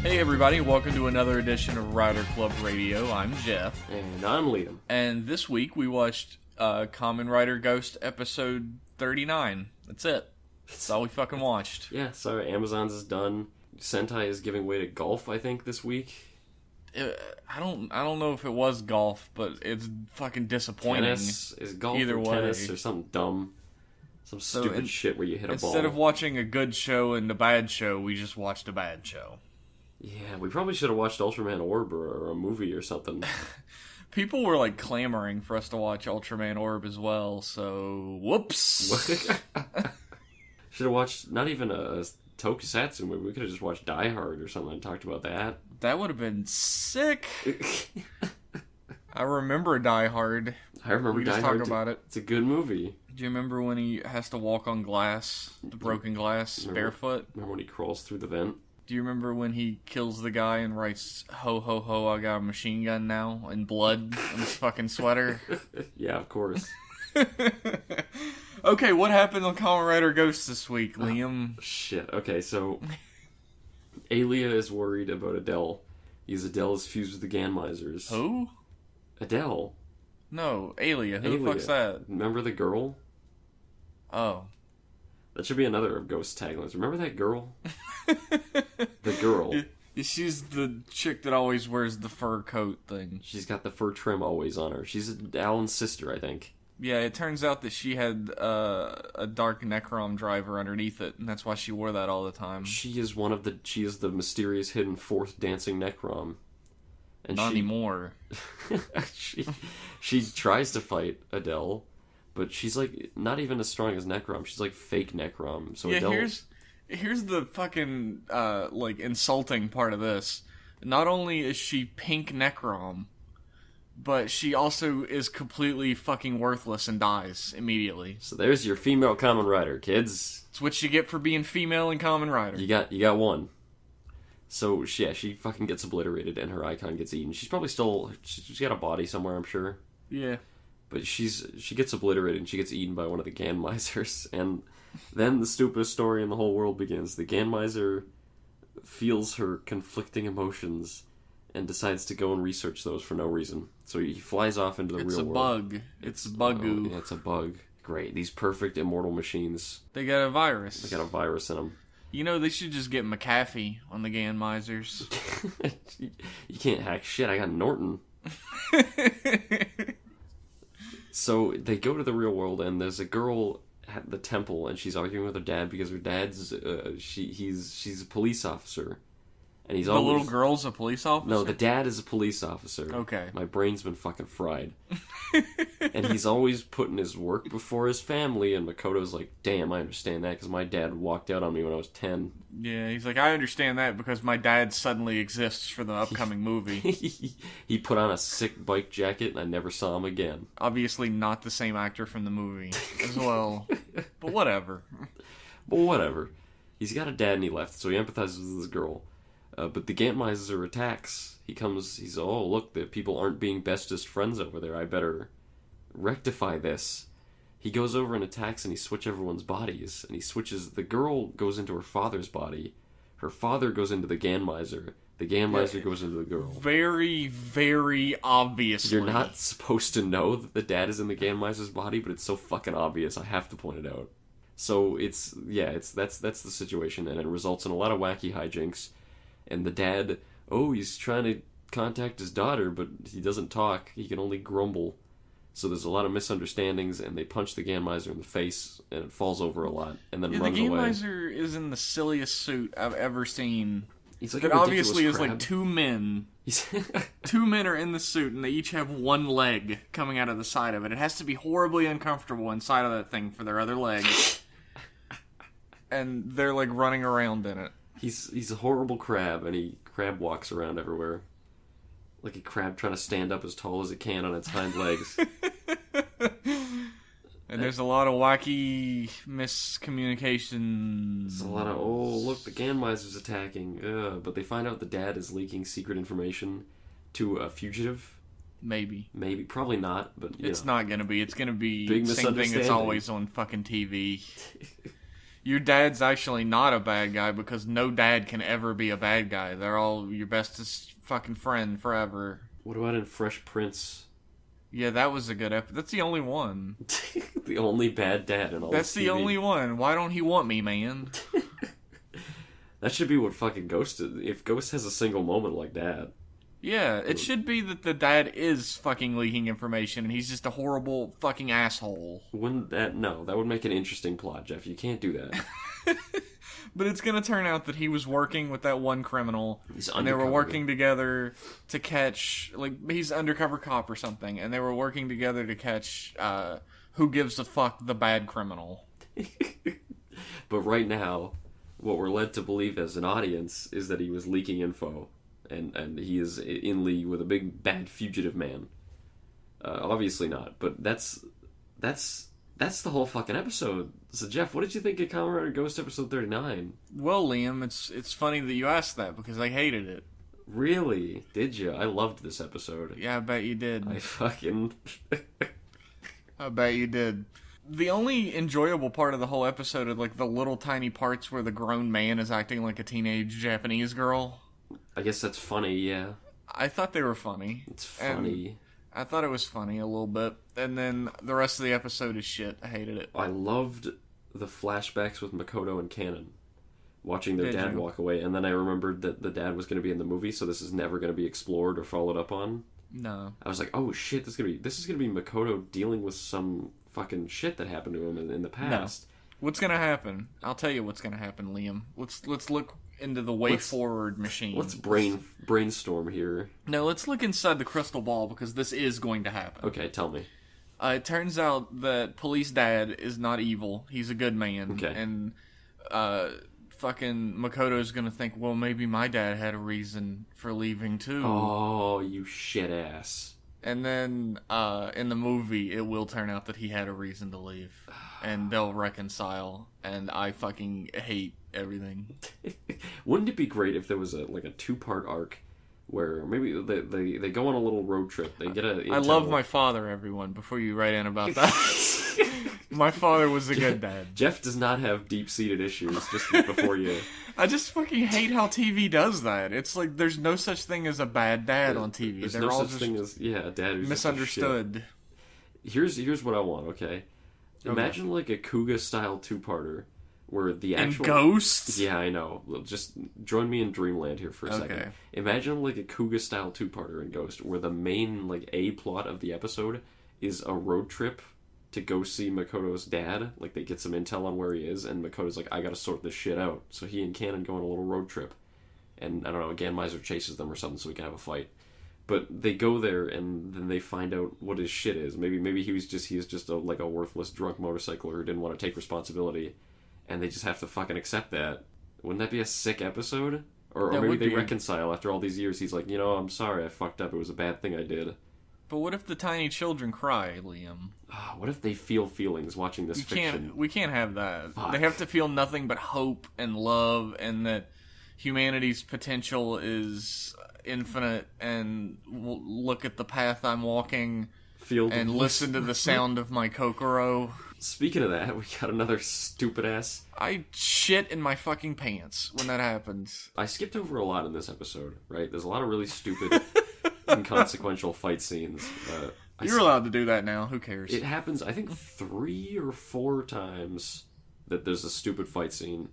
Hey everybody, welcome to another edition of Rider Club Radio. I'm Jeff. And I'm Liam. And this week we watched Kamen Rider Ghost episode 39. That's it. That's all we fucking watched. Yeah, sorry, Amazon's is done. Sentai is giving way to golf, I think, this week. I don't know if it was golf, but it's fucking disappointing. Tennis? Is golf Either or way. tennis or something dumb? Some stupid shit where you hit a ball. Instead of watching a good show and a bad show, we just watched a bad show. Yeah, we probably should have watched Ultraman Orb or a movie or something. People were like clamoring for us to watch Ultraman Orb as well, so whoops. Should have watched not even a tokusatsu movie. We could have just watched Die Hard or something and talked about that. That would have been sick. I remember Die Hard. I remember Die Hard. We just talk about it. It's a good movie. Do you remember when he has to walk on glass, the broken glass, barefoot? Remember when he crawls through the vent? Do you remember when he kills the guy and writes, "Ho, ho, ho, I got a machine gun now," in blood on his fucking sweater? Yeah, of course. Okay, what happened on Kamen Rider Ghost this week, Liam? Shit, okay, so Alia is worried about Adele. Because Adele is fused with the Ganmisers. Who? Adele. No, Alia. Who the fuck's that? Remember the girl? Oh. That should be another of Ghost taglines. Remember that girl? The girl. She's the chick that always wears the fur coat thing. She's got the fur trim always on her. She's Alan's sister, I think. Yeah, it turns out that she had a dark Necrom driver underneath it, and that's why she wore that all the time. She is the mysterious hidden fourth dancing Necrom. And Not anymore. she tries to fight Adele, but she's like not even as strong as Necrom. She's like fake Necrom. So yeah, Adele... here's the fucking like insulting part of this. Not only is she pink Necrom, but she also is completely fucking worthless and dies immediately. So there's your female Kamen Rider, kids. It's what you get for being female in Kamen Rider. You got one. So she fucking gets obliterated and her icon gets eaten. She's probably still she's got a body somewhere, I'm sure. Yeah. But she gets obliterated and she gets eaten by one of the Ganmisers, and then the stupidest story in the whole world begins. The Ganmiser feels her conflicting emotions and decides to go and research those for no reason. So he flies off into the real world. It's a bugoo. Oh, yeah, it's a bug. Great. These perfect immortal machines. They got a virus. They got a virus in them. You know, they should just get McAfee on the Ganmisers. You can't hack shit. I got Norton. So they go to the real world, and there's a girl at the temple, and she's arguing with her dad because her dad's she's a police officer, and he's always... The little girl's a police officer? No, the dad is a police officer. Okay. My brain's been fucking fried. And he's always putting his work before his family, and Makoto's like, damn, I understand that, because my dad walked out on me when I was 10. Yeah, he's like, I understand that because my dad suddenly exists for the upcoming movie. He put on a sick bike jacket, and I never saw him again. Obviously not the same actor from the movie as well. But whatever. He's got a dad and he left, so he empathizes with this girl. But the Ganmiser attacks. He's oh, look, the people aren't being bestest friends over there. I better rectify this. He goes over and attacks, and he switches everyone's bodies. And the girl goes into her father's body. Her father goes into the Ganmiser. The Ganmiser goes into the girl. Very, very obviously. You're not supposed to know that the dad is in the Ganmiser's body, but it's so fucking obvious, I have to point it out. So that's the situation, and it results in a lot of wacky hijinks. And the dad, he's trying to contact his daughter, but he doesn't talk. He can only grumble. So there's a lot of misunderstandings, and they punch the Ganmiser in the face, and it falls over a lot, and then runs away. The Ganmiser is in the silliest suit I've ever seen. He's like it obviously crab. Is like two men. Two men are in the suit, and they each have one leg coming out of the side of it. It has to be horribly uncomfortable inside of that thing for their other leg. And they're like running around in it. He's a horrible crab, and he crab walks around everywhere. Like a crab trying to stand up as tall as it can on its hind legs. And there's a lot of wacky miscommunications. There's a lot of, look, the Ganmiser's attacking. But they find out the dad is leaking secret information to a fugitive. Maybe. Probably not, but it's not gonna be. It's gonna be big the same thing that's misunderstanding. always on fucking TV. Your dad's actually not a bad guy because no dad can ever be a bad guy. They're all your bestest fucking friend forever. What about in Fresh Prince? Yeah, that was a good episode. That's the only one. The only bad dad in all That's of TV. the only one. Why don't he want me, man? That should be what fucking Ghost is. If Ghost has a single moment like that. Yeah, it should be that the dad is fucking leaking information and he's just a horrible fucking asshole. Wouldn't that... No, that would make an interesting plot, Jeff. You can't do that. But it's gonna turn out that he was working with that one criminal, and they were undercover. working together to catch, like, he's an undercover cop or something, and they were working together to catch, who gives a fuck, the bad criminal. But right now, what we're led to believe as an audience is that he was leaking info, and he is in league with a big bad fugitive man. Obviously not, but that's the whole fucking episode. So Jeff, what did you think of Kamen Rider Ghost episode 39? Well, Liam, it's funny that you asked that, because I hated it. Really? Did you? I loved this episode. Yeah, I bet you did. I fucking... I bet you did. The only enjoyable part of the whole episode are, like, the little tiny parts where the grown man is acting like a teenage Japanese girl. I guess that's funny, yeah. I thought they were funny. It's funny. I thought it was funny a little bit. And then the rest of the episode is shit. I hated it. I loved the flashbacks with Makoto and Kamen. Watching their Did dad you? walk away, and then I remembered that the dad was going to be in the movie, so this is never going to be explored or followed up on. No. I was like, oh shit, this is gonna be Makoto dealing with some fucking shit that happened to him in the past. What's gonna happen? I'll tell you what's gonna happen, Liam. Let's look into the way forward machine. Let's brainstorm here. No, let's look inside the crystal ball, because this is going to happen. Okay, tell me. It turns out that police dad is not evil. He's a good man. Okay. And fucking Makoto's gonna think, well, maybe my dad had a reason for leaving too. Oh, you shit ass. And then in the movie, it will turn out that he had a reason to leave, and they'll reconcile. And I fucking hate everything. Wouldn't it be great if there was a 2-part arc where maybe they go on a little road trip. They get a. I love my father, everyone. Before you write in about that, my father was a good dad. Jeff does not have deep-seated issues. Just before you. I just fucking hate how TV does that. It's like there's no such thing as a bad dad on TV. There's They're no all such just thing as a dad who's misunderstood. Just here's what I want. Okay, imagine like a Kuga style 2-parter where the actual and Ghost. Yeah, I know. Just join me in Dreamland here for a Okay. second. Imagine like a Kuga style 2-parter in Ghost where the main A plot of the episode is a road trip to go see Makoto's dad. Like they get some intel on where he is, and Makoto's like, I gotta sort this shit out. So he and Kanon go on a little road trip, and I don't know, Ganmeiser chases them or something so we can have a fight. But they go there, and then they find out what his shit is. Maybe he is just a worthless drunk motorcycler who didn't want to take responsibility, and they just have to fucking accept that. Wouldn't that be a sick episode? Or maybe they reconcile after all these years. He's like, I'm sorry, I fucked up. It was a bad thing I did. But what if the tiny children cry, Liam? What if they feel feelings watching this fiction? We can't have that. Fuck. They have to feel nothing but hope and love, and that humanity's potential is infinite. And look at the path I'm walking, and listen to the sound of my Kokoro. Speaking of that, we got another stupid ass. I shit in my fucking pants when that happens. I skipped over a lot in this episode, right? There's a lot of really stupid, inconsequential fight scenes. You're allowed to do that now. Who cares? It happens, I think, 3 or 4 times that there's a stupid fight scene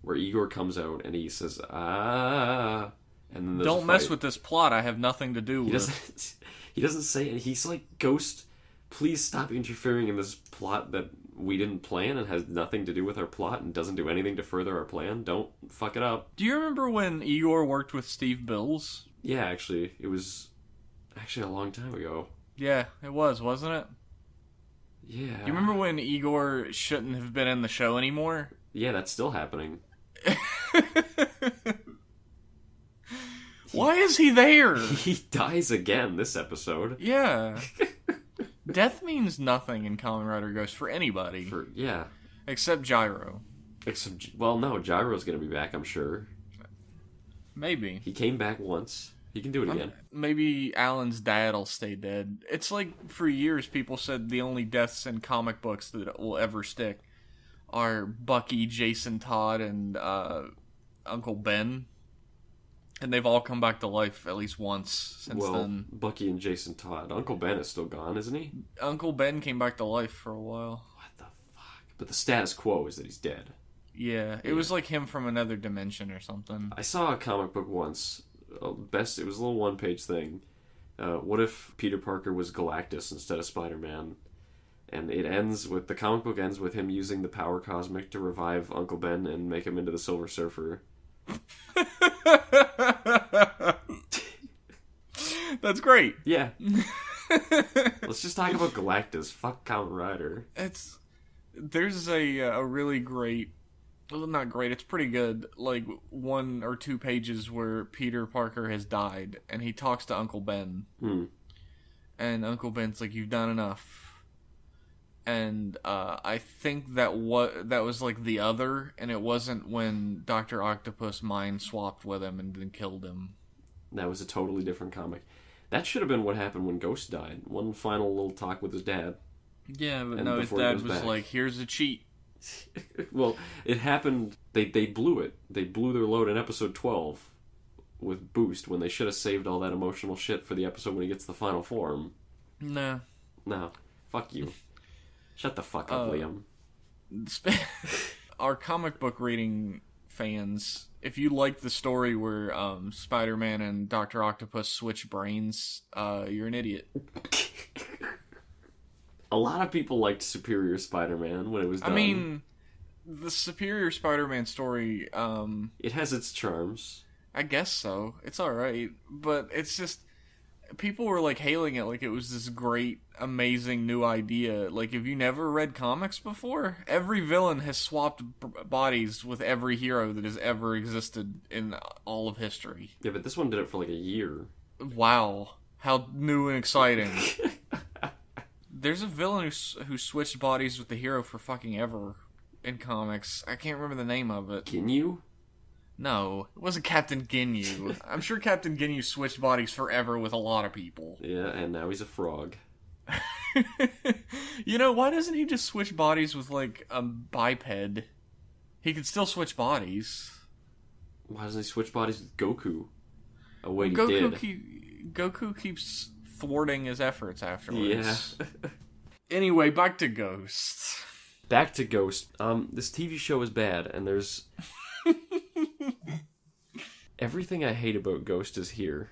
where Igor comes out and he says, ah, and then there's Don't mess with this plot. I have nothing to do with. He doesn't say it. He's like, Ghost, please stop interfering in this plot that we didn't plan and has nothing to do with our plot and doesn't do anything to further our plan. Don't fuck it up. Do you remember when Igor worked with Steve Bills? Yeah, actually, it was actually a long time ago. Yeah, it was, wasn't it? Yeah. Do you remember when Igor shouldn't have been in the show anymore? Yeah, that's still happening. Why is he there? He dies again this episode. Yeah. Death means nothing in Kamen Rider Ghost for anybody. Yeah. Except Gyro. Well, no, Gyro's gonna be back, I'm sure. Maybe. He came back once. He can do it again. Maybe Alan's dad will stay dead. It's like, for years, people said the only deaths in comic books that will ever stick are Bucky, Jason Todd, and Uncle Ben. And they've all come back to life at least once since then. Bucky and Jason Todd. Uncle Ben is still gone, isn't he? Uncle Ben came back to life for a while. What the fuck? But the status quo is that he's dead. Yeah, it was like him from another dimension or something. I saw a comic book once. It was a little one-page thing. What if Peter Parker was Galactus instead of Spider-Man? And the comic book ends with him using the power cosmic to revive Uncle Ben and make him into the Silver Surfer. That's great. Yeah. Let's just talk about Galactus. Fuck Kamen Rider. There's a really great, well, not great, it's pretty good, like 1 or 2 pages where Peter Parker has died and he talks to Uncle Ben. And Uncle Ben's like, "You've done enough." And I think that was like the other, and it wasn't when Dr. Octopus mind swapped with him and then killed him. That was a totally different comic. That should have been what happened when Ghost died. One final little talk with his dad. Yeah, but no, his dad was like, "Here's a cheat." Well, it happened. They blew it. They blew their load in episode 12 with Boost when they should have saved all that emotional shit for the episode when he gets the final form. No. Fuck you. Shut the fuck up, Liam. Our comic book reading fans, if you like the story where Spider-Man and Dr. Octopus switch brains, you're an idiot. A lot of people liked Superior Spider-Man when it was done. I mean, the Superior Spider-Man story... it has its charms. I guess so. It's alright. But it's just... People were, like, hailing it like it was this great, amazing new idea. Like, have you never read comics before? Every villain has swapped bodies with every hero that has ever existed in all of history. Yeah, but this one did it for, like, a year. Wow. How new and exciting. There's a villain who switched bodies with the hero for fucking ever in comics. I can't remember the name of it. Ginyu? No, it wasn't Captain Ginyu. I'm sure Captain Ginyu switched bodies forever with a lot of people. Yeah, and now he's a frog. You know, why doesn't he just switch bodies with, like, a biped? He could still switch bodies. Why doesn't he switch bodies with Goku? Oh, wait, well, he did. Goku keeps thwarting his efforts afterwards. Yeah. Anyway, back to Ghost. Back to Ghost. This TV show is bad, and there's... Everything I hate about Ghost is here.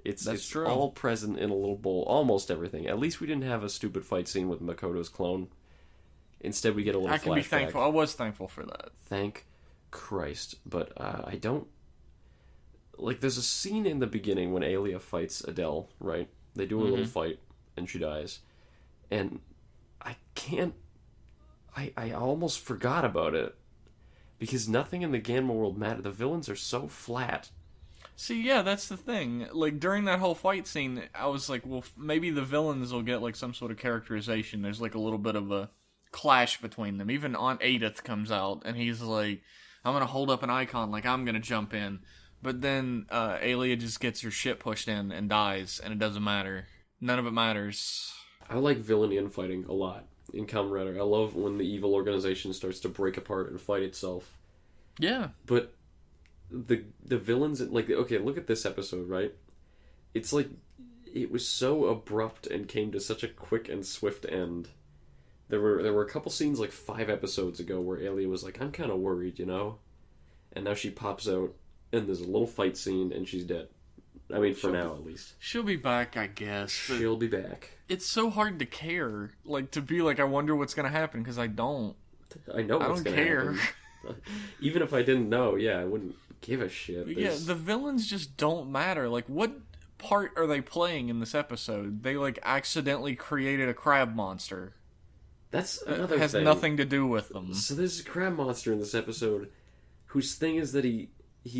It's true. All present in a little bowl. Almost everything. At least we didn't have a stupid fight scene with Makoto's clone. Instead, we get a little flashback. I can be thankful. I was thankful for that. Thank Christ. But I don't... Like, there's a scene in the beginning when Alia fights Adele, right? They do a little fight, and she dies. And I can't... I almost forgot about it. Because nothing in the Gamma world mattered. The villains are so flat. See, yeah, that's the thing. Like, during that whole fight scene, I was like, well, maybe the villains will get, like, some sort of characterization. There's, like, a little bit of a clash between them. Even Aunt Edith comes out, and he's like, I'm gonna hold up an icon, like, I'm gonna jump in. But then, Alia just gets her shit pushed in and dies, and it doesn't matter. None of it matters. I like villain infighting a lot in Kamen Rider. I love when the evil organization starts to break apart and fight itself. Yeah. But the villains, like, okay, look at this episode, right? It's like, it was so abrupt and came to such a quick and swift end. There were a couple scenes like 5 episodes ago where Alia was like, I'm kind of worried, you know? And now she pops out, and there's a little fight scene, and she's dead. I mean, for now, at least. She'll be back, I guess. She'll be back. It's so hard to care. Like, to be like, I wonder what's going to happen, because I don't. I know what's going to happen. Even if I didn't know, yeah, I wouldn't give a shit. Yeah, the villains just don't matter. Like, what part are they playing in this episode? They, like, accidentally created a crab monster. That's another thing. Has nothing to do with them. So there's a crab monster in this episode whose thing is that he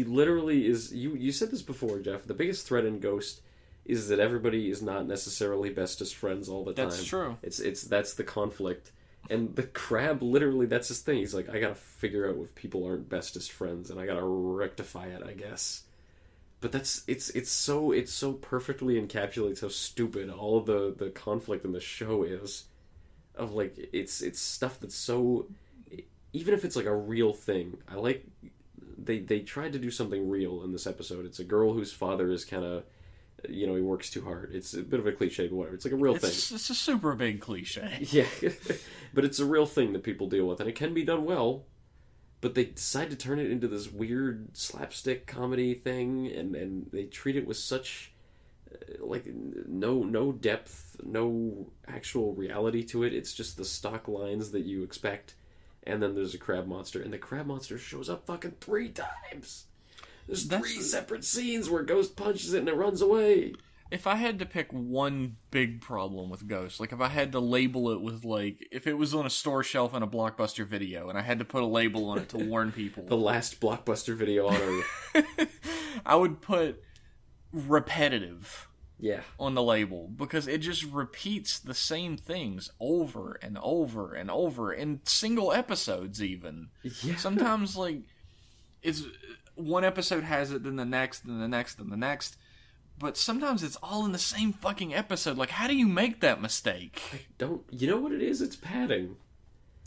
literally is... You said this before, Jeff. The biggest threat in Ghost is that everybody is not necessarily bestest friends all the time. That's true. That's the conflict. And the crab, literally, that's his thing. He's like, I gotta figure out if people aren't bestest friends, and I gotta rectify it, I guess. But it's so perfectly encapsulates how stupid all of the conflict in the show is. Of, like, it's stuff that's so... even if it's like a real thing, I like they tried to do something real in this episode. It's a girl whose father is kind of, he works too hard. It's a bit of a cliche, but whatever. It's like a real thing. It's a super big cliche. Yeah, but it's a real thing that people deal with, and it can be done well. But they decide to turn it into this weird slapstick comedy thing, and they treat it with such no depth, no actual reality to it. It's just the stock lines that you expect, and then there's a crab monster, and the crab monster shows up fucking 3 times. There's 3 separate scenes where Ghost punches it and it runs away. If I had to pick one big problem with Ghost, like if I had to label it with if it was on a store shelf in a Blockbuster video and I had to put a label on it to warn people. The last Blockbuster video on Earth. I would put repetitive on the label, because it just repeats the same things over and over and over in single episodes even. Yeah. Sometimes it's one episode has it, then the next, then the next, then the next. But sometimes it's all in the same fucking episode. Like, how do you make that mistake? You know what it is? It's padding.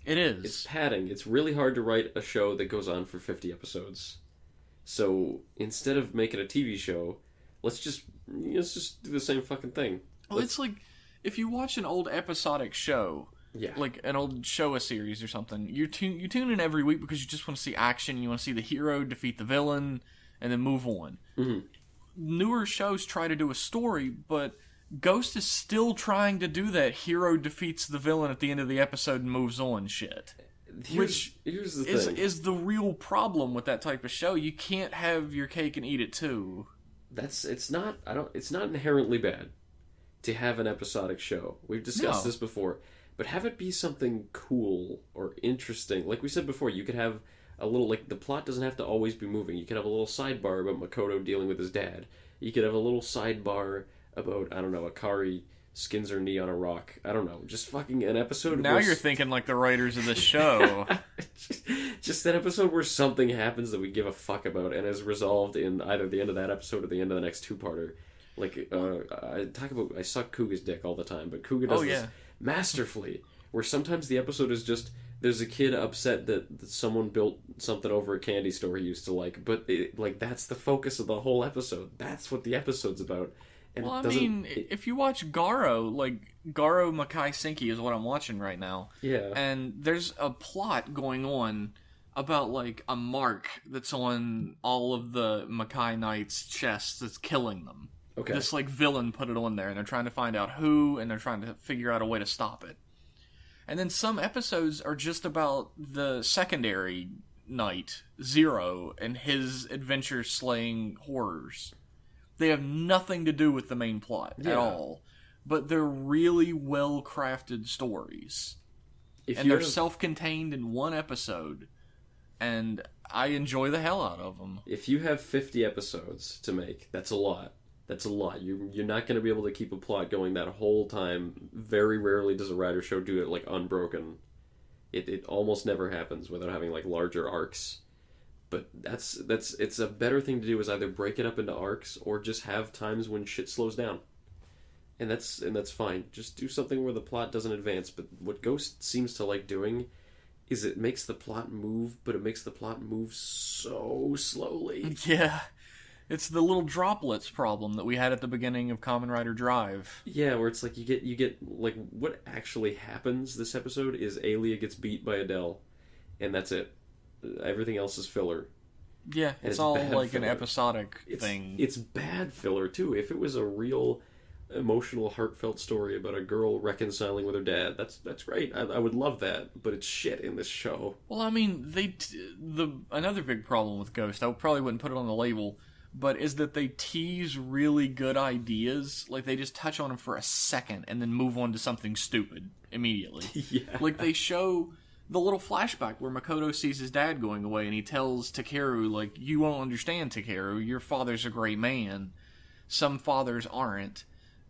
It is. It's padding. It's really hard to write a show that goes on for 50 episodes. So, instead of making a TV show, let's just do the same fucking thing. Well, it's like, if you watch an old episodic show, like an old Showa series or something, you tune in every week because you just want to see action, you want to see the hero defeat the villain, and then move on. Mm-hmm. Newer shows try to do a story, but Ghost is still trying to do that hero defeats the villain at the end of the episode and moves on shit. Here's the thing. Is the real problem with that type of show. You can't have your cake and eat it too. It's not inherently bad to have an episodic show. We've discussed this before, but have it be something cool or interesting. Like we said before, you could have a little, the plot doesn't have to always be moving. You could have a little sidebar about Makoto dealing with his dad. You could have a little sidebar about, I don't know, Akari skins her knee on a rock. I don't know, just fucking an episode. Now you're thinking like the writers of the show. Just an episode where something happens that we give a fuck about and is resolved in either the end of that episode or the end of the next 2-parter. I suck Kuga's dick all the time, but Kuga does this masterfully, where sometimes the episode is just, there's a kid upset that someone built something over a candy store he used to like, but that's the focus of the whole episode. That's what the episode's about. And if you watch Garo, Garo Makai Senki is what I'm watching right now. Yeah. And there's a plot going on about, a mark that's on all of the Makai Knights' chests that's killing them. Okay. This, villain put it on there, and they're trying to find out who, and they're trying to figure out a way to stop it. And then some episodes are just about the secondary knight, Zero, and his adventure slaying horrors. They have nothing to do with the main plot at all. But they're really well-crafted stories. They're self-contained in one episode. And I enjoy the hell out of them. If you have 50 episodes to make, that's a lot. That's a lot. You're not going to be able to keep a plot going that whole time. Very rarely does a writer show do it unbroken. It almost never happens without having larger arcs. But it's a better thing to do is either break it up into arcs or just have times when shit slows down. And that's fine. Just do something where the plot doesn't advance. But what Ghost seems to like doing is it makes the plot move, but it makes the plot move so slowly. Yeah. It's the little droplets problem that we had at the beginning of Kamen Rider Drive. Yeah, where it's you get what actually happens this episode is Alia gets beat by Adele, and that's it. Everything else is filler. Yeah, it's all an episodic thing. It's bad filler too. If it was a real emotional, heartfelt story about a girl reconciling with her dad, that's great. I would love that, but it's shit in this show. Well, another big problem with Ghost, I probably wouldn't put it on the label, but is that they tease really good ideas. They just touch on them for a second and then move on to something stupid immediately. Yeah. They show the little flashback where Makoto sees his dad going away and he tells Takeru, you won't understand, Takeru. Your father's a great man. Some fathers aren't.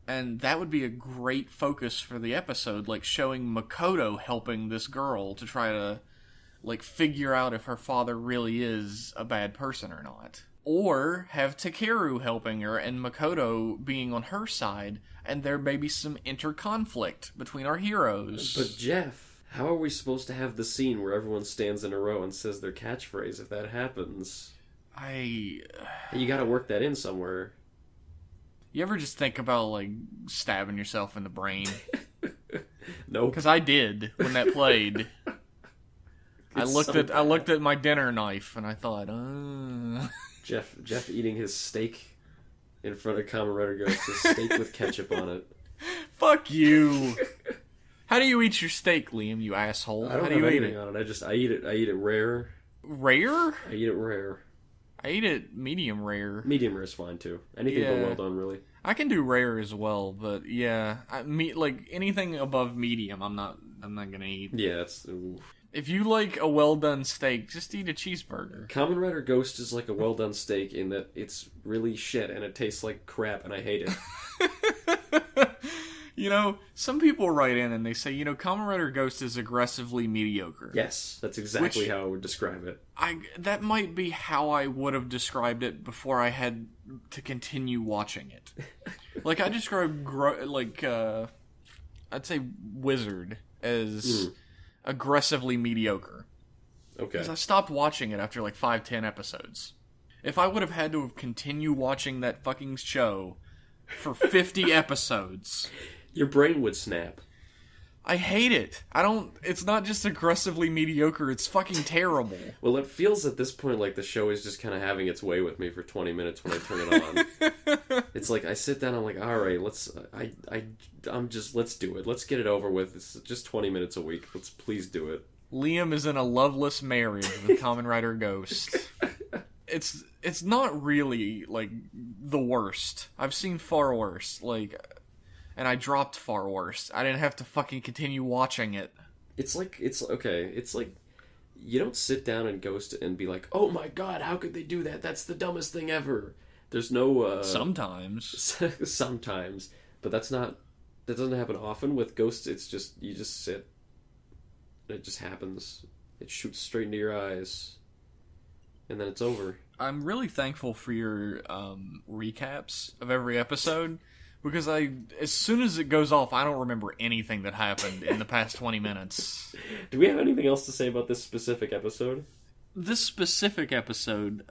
And that would be a great focus for the episode, showing Makoto helping this girl to try to, figure out if her father really is a bad person or not. Or have Takeru helping her and Makoto being on her side, and there may be some interconflict between our heroes. But Jeff, How are we supposed to have the scene where everyone stands in a row and says their catchphrase if that happens? You gotta work that in somewhere. You ever just think about, like, stabbing yourself in the brain? Nope. Because I did when that played. I looked at my dinner knife and I thought, Jeff eating his steak in front of Kamen Rider Ghost, his steak with ketchup on it. Fuck you. How do you eat your steak, Liam, you asshole? I don't How do you have eat anything it? on it. I eat it rare. Rare? I eat it rare. I eat it medium rare. Medium rare is fine too. Anything but well done, really. I can do rare as well, but yeah, like anything above medium, I'm not gonna eat. Yeah, that's. Ooh. If you like a well done steak, just eat a cheeseburger. Kamen Rider Ghost is like a well done steak in that it's really shit and it tastes like crap and I hate it. You know, some people write in and they say, Kamen Rider Ghost is aggressively mediocre. Yes, that's exactly how I would describe it. That might be how I would have described it before I had to continue watching it. Like, I described, I'd say Wizard as aggressively mediocre. Okay. Because I stopped watching it after like 5-10 episodes. If I would have had to have continued watching that fucking show for 50 episodes... Your brain would snap. I hate it. It's not just aggressively mediocre, it's fucking terrible. Well, it feels at this point like the show is just kind of having its way with me for 20 minutes when I turn it on. It's like, I sit down, I'm like, alright, let's do it. Let's get it over with. It's just 20 minutes a week. Let's please do it. Liam is in a loveless marriage with Kamen Rider Ghost. It's not really, like, the worst. I've seen far worse, and I dropped far worse. I didn't have to fucking continue watching it. It's like, you don't sit down and Ghost and be like, oh my god, how could they do that? That's the dumbest thing ever. There's no, Sometimes. Sometimes. But that doesn't happen often. With Ghost, it's just, you just sit. It just happens. It shoots straight into your eyes. And then it's over. I'm really thankful for your, recaps of every episode. Because as soon as it goes off, I don't remember anything that happened in the past 20 minutes. Do we have anything else to say about this specific episode? This specific episode,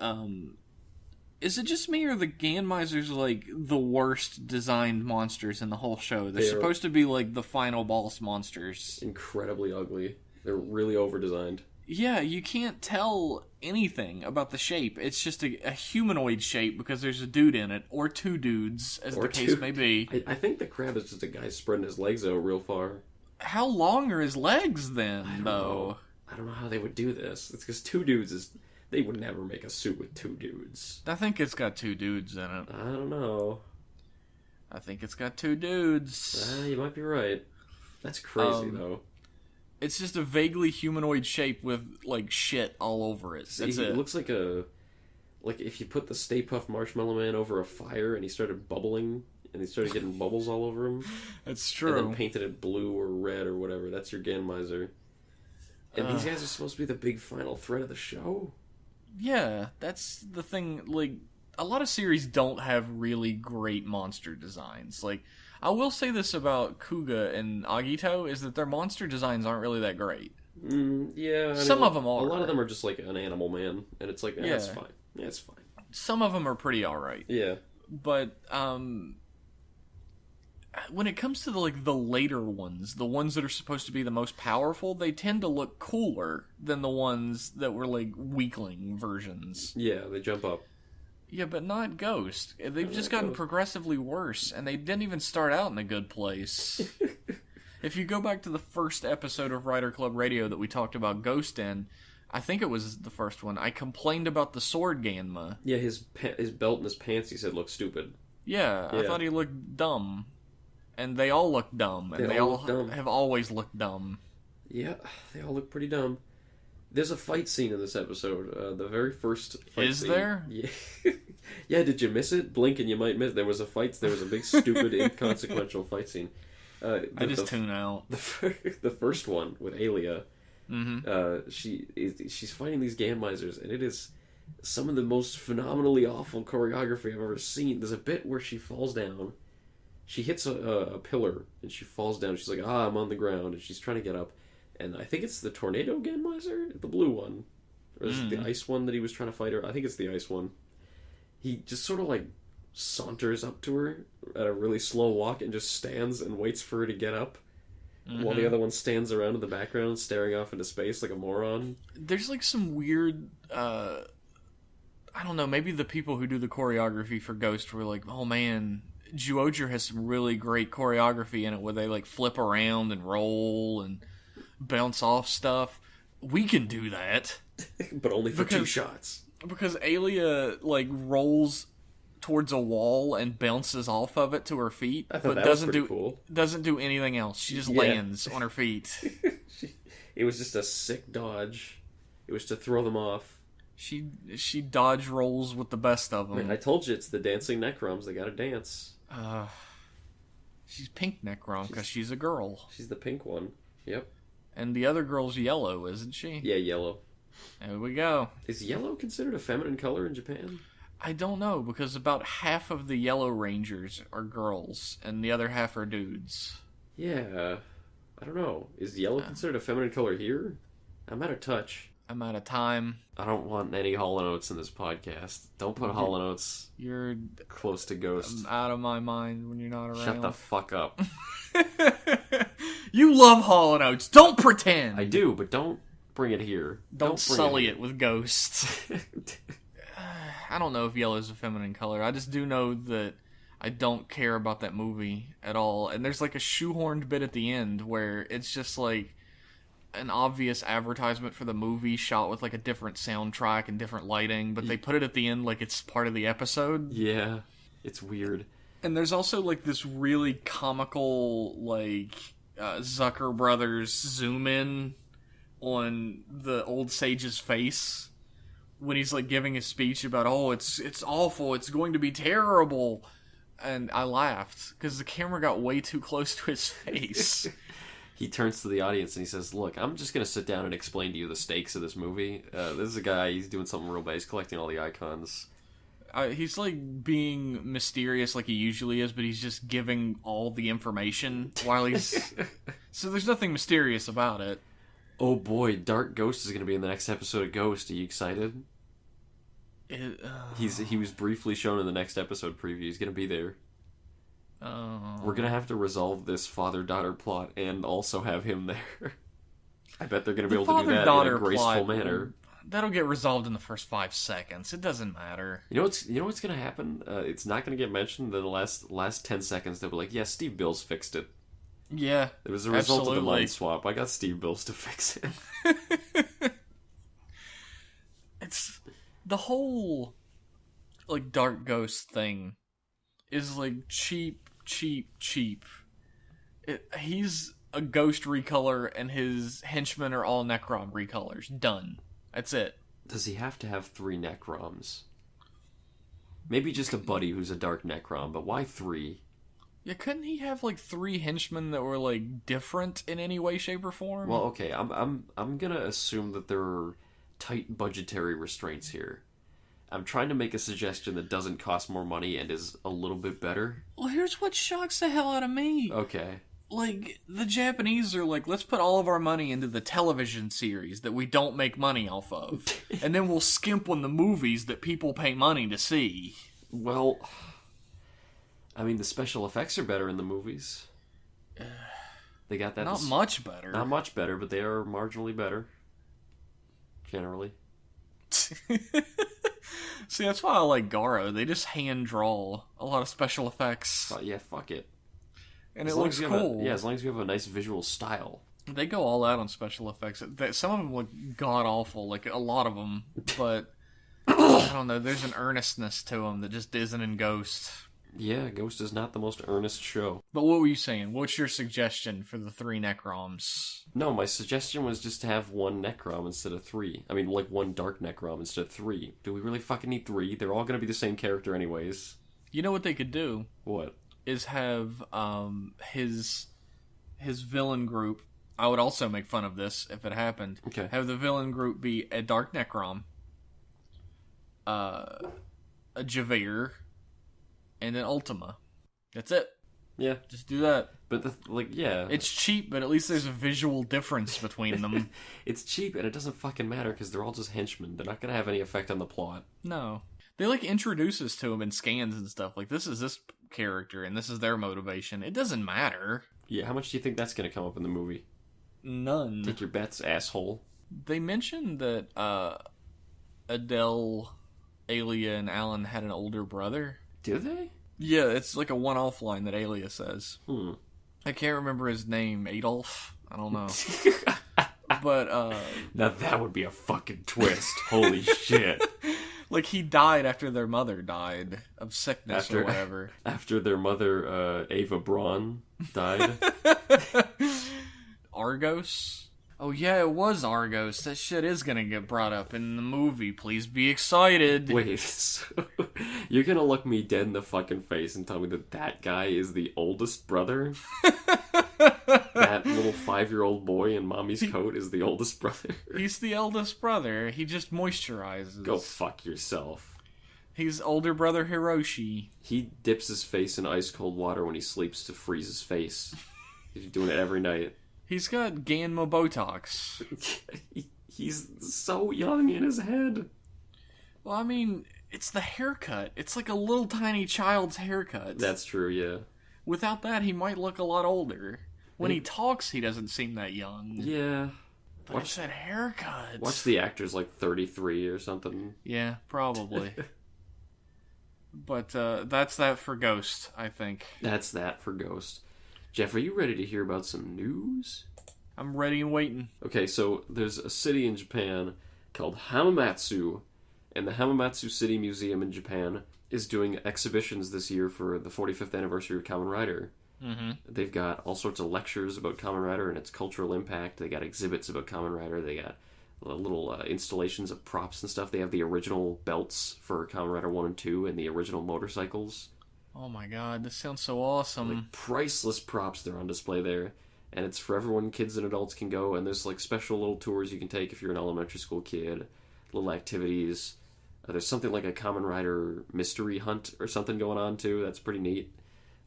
is it just me or the Ganmizers like the worst designed monsters in the whole show? They're supposed to be like the final boss monsters. Incredibly ugly. They're really over-designed. Yeah, you can't tell anything about the shape. It's just a humanoid shape because there's a dude in it, or two dudes, as the case may be. I think the crab is just a guy spreading his legs out real far. How long are his legs then, though? I don't know how they would do this. It's because two dudes they would never make a suit with two dudes. I think it's got two dudes in it. I don't know. I think it's got two dudes. You might be right. That's crazy, though. It's just a vaguely humanoid shape with, like, shit all over it. That's it. It looks like if you put the Stay Puft Marshmallow Man over a fire and he started bubbling, and he started getting bubbles all over him. That's true. And then painted it blue or red or whatever. That's your Ganmizer. And these guys are supposed to be the big final threat of the show? Yeah, that's the thing. Like, a lot of series don't have really great monster designs. Like, I will say this about Kuga and Agito, is that their monster designs aren't really that great. Yeah. Some of them are. A lot of them are just like an animal man, and it's like, that's fine. Yeah, it's fine. Some of them are pretty alright. Yeah. But, when it comes to the later ones, the ones that are supposed to be the most powerful, they tend to look cooler than the ones that were, like, weakling versions. Yeah, they jump up. Yeah, but not Ghost. They've just gotten progressively worse, and they didn't even start out in a good place. If you go back to the first episode of Rider Club Radio that we talked about Ghost in, I think it was the first one, I complained about the sword Ganma. Yeah, his belt and his pants, he said, looked stupid. Yeah, I thought he looked dumb. And they all look dumb, and they all have always looked dumb. Yeah, they all look pretty dumb. There's a fight scene in this episode. The very first fight Is scene. there? Yeah. Yeah, did you miss it? Blink and you might miss it. There was a big, stupid, inconsequential fight scene. I just tune out. The first one with Alia. Mm-hmm. She's fighting these Ganmizers, and it is some of the most phenomenally awful choreography I've ever seen. There's a bit where she falls down. She hits a pillar, and she falls down. She's like, I'm on the ground, and she's trying to get up. And I think it's the Tornado Genmaiser? The blue one. Or is it the ice one that he was trying to fight her? I think it's the ice one. He just sort of, like, saunters up to her at a really slow walk and just stands and waits for her to get up. While the other one stands around in the background staring off into space like a moron. There's, like, some weird... I don't know, maybe the people who do the choreography for Ghost were like, oh man, Zyuohger has some really great choreography in it where they, like, flip around and roll and bounce off stuff. We can do that. But only for 2 shots. Because Alia, like, rolls towards a wall and bounces off of it to her feet, but doesn't do anything else. She just lands on her feet. It was just a sick dodge. It was to throw them off. She dodge rolls with the best of them. Man, I told you, it's the dancing Necroms. They gotta dance. She's pink Necrom because she's a girl. She's the pink one. Yep. And the other girl's yellow, isn't she? Yeah, yellow. There we go. Is yellow considered a feminine color in Japan? I don't know, because about half of the Yellow Rangers are girls, and the other half are dudes. Yeah. I don't know. Is yellow considered a feminine color here? I'm out of touch. I'm out of time. I don't want any Hall & Oates in this podcast. Don't put Hall & Oates close to Ghost. I'm out of my mind when you're not around. Shut the fuck up. You love Hall & Oates. Don't pretend. I do, but don't bring it here. Don't sully it with Ghosts. I don't know if yellow's a feminine color. I just do know that I don't care about that movie at all. And there's like a shoehorned bit at the end where it's just like an obvious advertisement for the movie shot with like a different soundtrack and different lighting, but they put it at the end like it's part of the episode. Yeah, it's weird. And there's also like this really comical like Zucker Brothers zoom in on the old sage's face when he's like giving a speech about, oh, it's awful, it's going to be terrible. And I laughed because the camera got way too close to his face. He turns to the audience and he says, look, I'm just going to sit down and explain to you the stakes of this movie. This is a guy, he's doing something real bad. He's collecting all the icons. He's like being mysterious like he usually is, but he's just giving all the information while he's... So there's nothing mysterious about it. Oh boy, Dark Ghost is going to be in the next episode of Ghost. Are you excited? He was briefly shown in the next episode preview. He's going to be there. We're going to have to resolve this father-daughter plot and also have him there. I bet they're going to be able to do that in a graceful manner. That'll get resolved in the first 5 seconds. It doesn't matter. You know what's going to happen? It's not going to get mentioned in the last 10 seconds. They'll be like, yeah, Steve Bills fixed it. Yeah, it was a result of the mind swap. I got Steve Bills to fix it. It's the whole like Dark Ghost thing is like cheap. He's a Ghost recolor, and his henchmen are all Necrom recolors. Done. That's it. Does he have to have 3 Necroms? Maybe just a buddy who's a Dark Necrom, but why 3? Yeah, couldn't he have like 3 henchmen that were like different in any way, shape, or form? Well, okay, I'm gonna assume that there are tight budgetary restraints here. I'm trying to make a suggestion that doesn't cost more money and is a little bit better. Well, here's what shocks the hell out of me. Okay. Like, the Japanese are like, let's put all of our money into the television series that we don't make money off of. And then we'll skimp on the movies that people pay money to see. Well, I mean, the special effects are better in the movies. They got that. Not much better. Not much better, but they are marginally better. Generally. See, that's why I like Garo. They just hand draw a lot of special effects. Yeah, fuck it. And it looks cool. As long as you have a nice visual style. They go all out on special effects. Some of them look god-awful, like a lot of them. But, I don't know, there's an earnestness to them that just isn't in Ghost. Yeah, Ghost is not the most earnest show. But what were you saying? What's your suggestion for the 3 Necroms? No, my suggestion was just to have 1 Necrom instead of 3. I mean, like 1 Dark Necrom instead of 3. Do we really fucking need 3? They're all going to be the same character anyways. You know what they could do? What? Is have his villain group... I would also make fun of this if it happened. Okay. Have the villain group be a Dark Necrom, a Javir, and an Ultima. That's it. Yeah. Just do that. But, yeah. It's cheap, but at least there's a visual difference between them. It's cheap, and it doesn't fucking matter, because they're all just henchmen. They're not gonna have any effect on the plot. No. They, introduce us to him in scans and stuff. This is this character, and this is their motivation. It doesn't matter. Yeah, how much do you think that's gonna come up in the movie? None. Take your bets, asshole. They mentioned that Adele, Alia, and Alan had an older brother. Do they? Yeah, it's a one-off line that Alia says. I can't remember his name. Adolf? I don't know. But, now that would be a fucking twist. Holy shit. He died after their mother died of sickness or whatever. After their mother, Ava Braun, died. Argos? Oh yeah, it was Argos. That shit is gonna get brought up in the movie. Please be excited. Wait, so you're gonna look me dead in the fucking face and tell me that guy is the oldest brother? That little 5-year-old boy in mommy's coat is the oldest brother? He's the eldest brother. He just moisturizes. Go fuck yourself. He's older brother Hiroshi. He dips his face in ice cold water when he sleeps to freeze his face. He's doing it every night. He's got Ganma Botox. He's so young in his head. Well, I mean, it's the haircut. It's like a little tiny child's haircut. That's true, yeah. Without that, he might look a lot older. When he talks, he doesn't seem that young. Yeah. But it's that haircut. Watch the actor's 33 or something. Yeah, probably. But that's that for Ghost, I think. That's that for Ghost. Jeff, are you ready to hear about some news? I'm ready and waiting. Okay, so there's a city in Japan called Hamamatsu, and the Hamamatsu City Museum in Japan is doing exhibitions this year for the 45th anniversary of Kamen Rider. Mm-hmm. They've got all sorts of lectures about Kamen Rider and its cultural impact. They got exhibits about Kamen Rider. They got little installations of props and stuff. They have the original belts for Kamen Rider 1 and 2 and the original motorcycles. Oh my god, this sounds so awesome. Priceless props, they're on display there. And it's for everyone, kids and adults can go. And there's special little tours you can take if you're an elementary school kid. Little activities. There's something like a Kamen Rider mystery hunt or something going on too. That's pretty neat.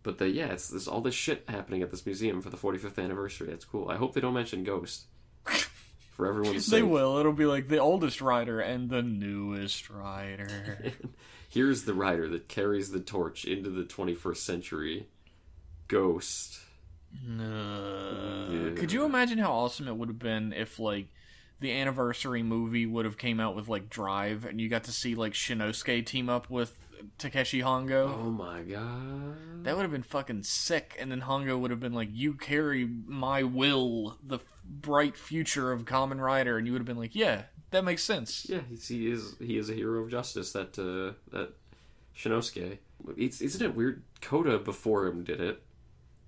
But there's all this shit happening at this museum for the 45th anniversary. That's cool. I hope they don't mention Ghost. For everyone's sake. They will. It'll be the oldest rider and the newest rider. Here's the rider that carries the torch into the 21st century. Ghost. Yeah. Could you imagine how awesome it would have been if, the anniversary movie would have came out with, Drive, and you got to see, Shinosuke team up with Takeshi Hongo? Oh my god. That would have been fucking sick, and then Hongo would have been you carry my will, the bright future of Kamen Rider, and you would have been yeah, that makes sense. Yeah, he is a hero of justice, that Shinosuke. Isn't it weird? Koda before him did it,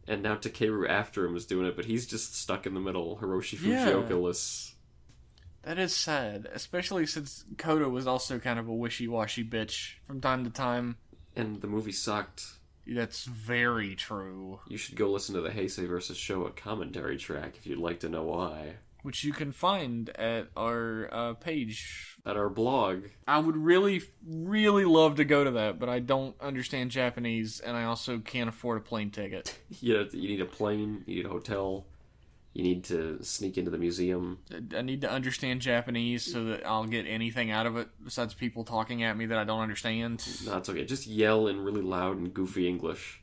and now Takeru after him is doing it, but he's just stuck in the middle, Hiroshi Fujioka-less. That is sad, especially since Koda was also kind of a wishy-washy bitch from time to time. And the movie sucked. That's very true. You should go listen to the Heisei vs. Showa commentary track if you'd like to know why. Which you can find at our page. At our blog. I would really, really love to go to that, but I don't understand Japanese, and I also can't afford a plane ticket. You need a plane, you need a hotel, you need to sneak into the museum. I need to understand Japanese so that I'll get anything out of it besides people talking at me that I don't understand. No, it's okay. Just yell in really loud and goofy English.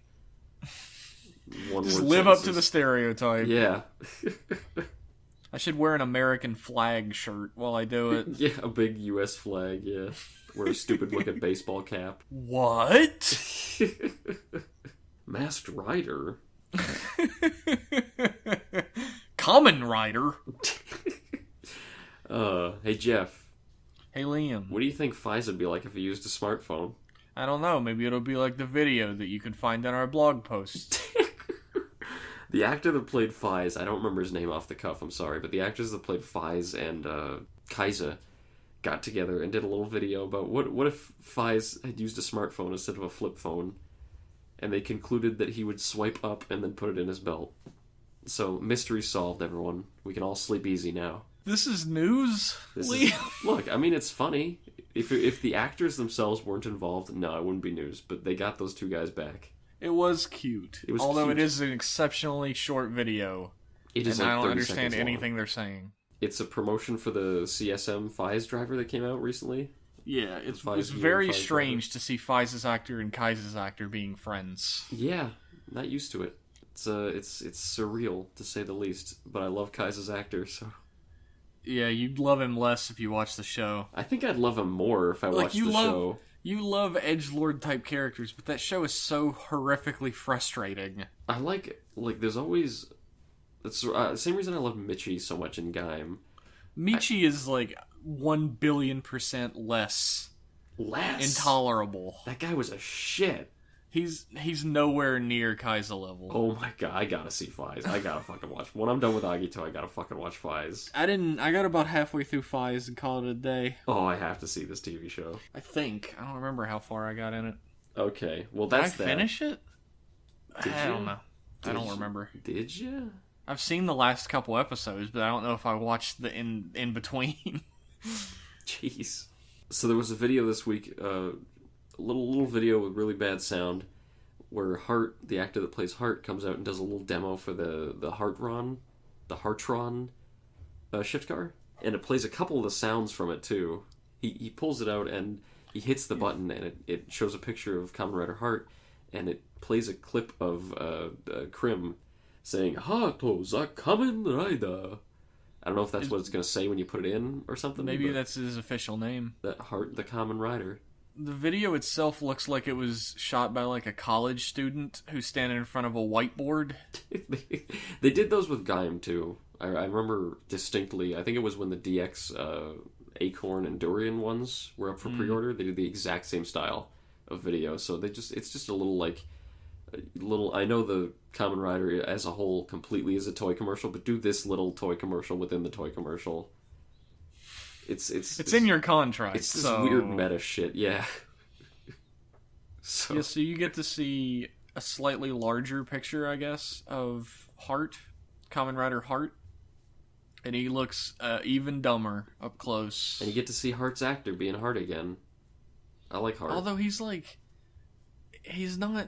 Just live up to the stereotype. Yeah. I should wear an American flag shirt while I do it. Yeah, a big U.S. flag, yeah. Wear a stupid looking baseball cap. What? Masked Rider? Kamen Rider? Hey Jeff. Hey Liam. What do you think Fies would be like if he used a smartphone? I don't know. Maybe it'll be like the video that you can find on our blog post. The actor that played Fies, I don't remember his name off the cuff, I'm sorry, but the actors that played Fies and Kaisa got together and did a little video about what if Fies had used a smartphone instead of a flip phone, and they concluded that he would swipe up and then put it in his belt. So, mystery solved, everyone. We can all sleep easy now. This is news, Look, I mean, it's funny. If the actors themselves weren't involved, no, it wouldn't be news, but they got those two guys back. It was cute. Although it is an exceptionally short video. It is, and like, I don't 30 understand seconds anything long. they're saying. It's a promotion for the CSM Fies driver that came out recently. Yeah, it's very strange to see Fies' actor and Kai's actor being friends. Yeah, not used to it. It's surreal, to say the least. But I love Kai's actor, so... Yeah, you'd love him less if you watched the show. I think I'd love him more if I watched the show. You love edgelord type characters, but that show is so horrifically frustrating. I like there's always... It's the same reason I love Michi so much in Gaim. Michi is like 1 billion% less intolerable. That guy was a shit. He's nowhere near Kai's level. Oh my god, I gotta see Fies. I gotta fucking watch. When I'm done with Agito, I gotta fucking watch Fies. I got about halfway through Fies and called it a day. Oh, I have to see this TV show. I don't remember how far I got in it. Okay, well that's Did I finish it? I don't know. I don't remember. Did you? I've seen the last couple episodes, but I don't know if I watched the in between. Jeez. So there was a video this week, a little video with really bad sound, where Hart, the actor that plays Hart, comes out and does a little demo for the Heartron shift car, and it plays a couple of the sounds from it too. He pulls it out and he hits the button, and it shows a picture of Kamen Rider Hart, and it plays a clip of Krim saying "Hato za Kamen Rider." I don't know if that's what it's going to say when you put it in or something. Maybe that's his official name. That Hart, the Kamen Rider. The video itself looks like it was shot by like a college student who's standing in front of a whiteboard. They did those with Gaim too. I remember distinctly. I think it was when the DX Acorn and Durian ones were up for pre-order. They did the exact same style of video. So it's just a little like. I know the Kamen Rider as a whole completely is a toy commercial, but do this little toy commercial within the toy commercial. It's in your contract. It's this weird meta shit, yeah. So you get to see a slightly larger picture, I guess, of Hart, Kamen Rider Hart, and he looks even dumber up close. And you get to see Hart's actor being Hart again. I like Hart. Although he's not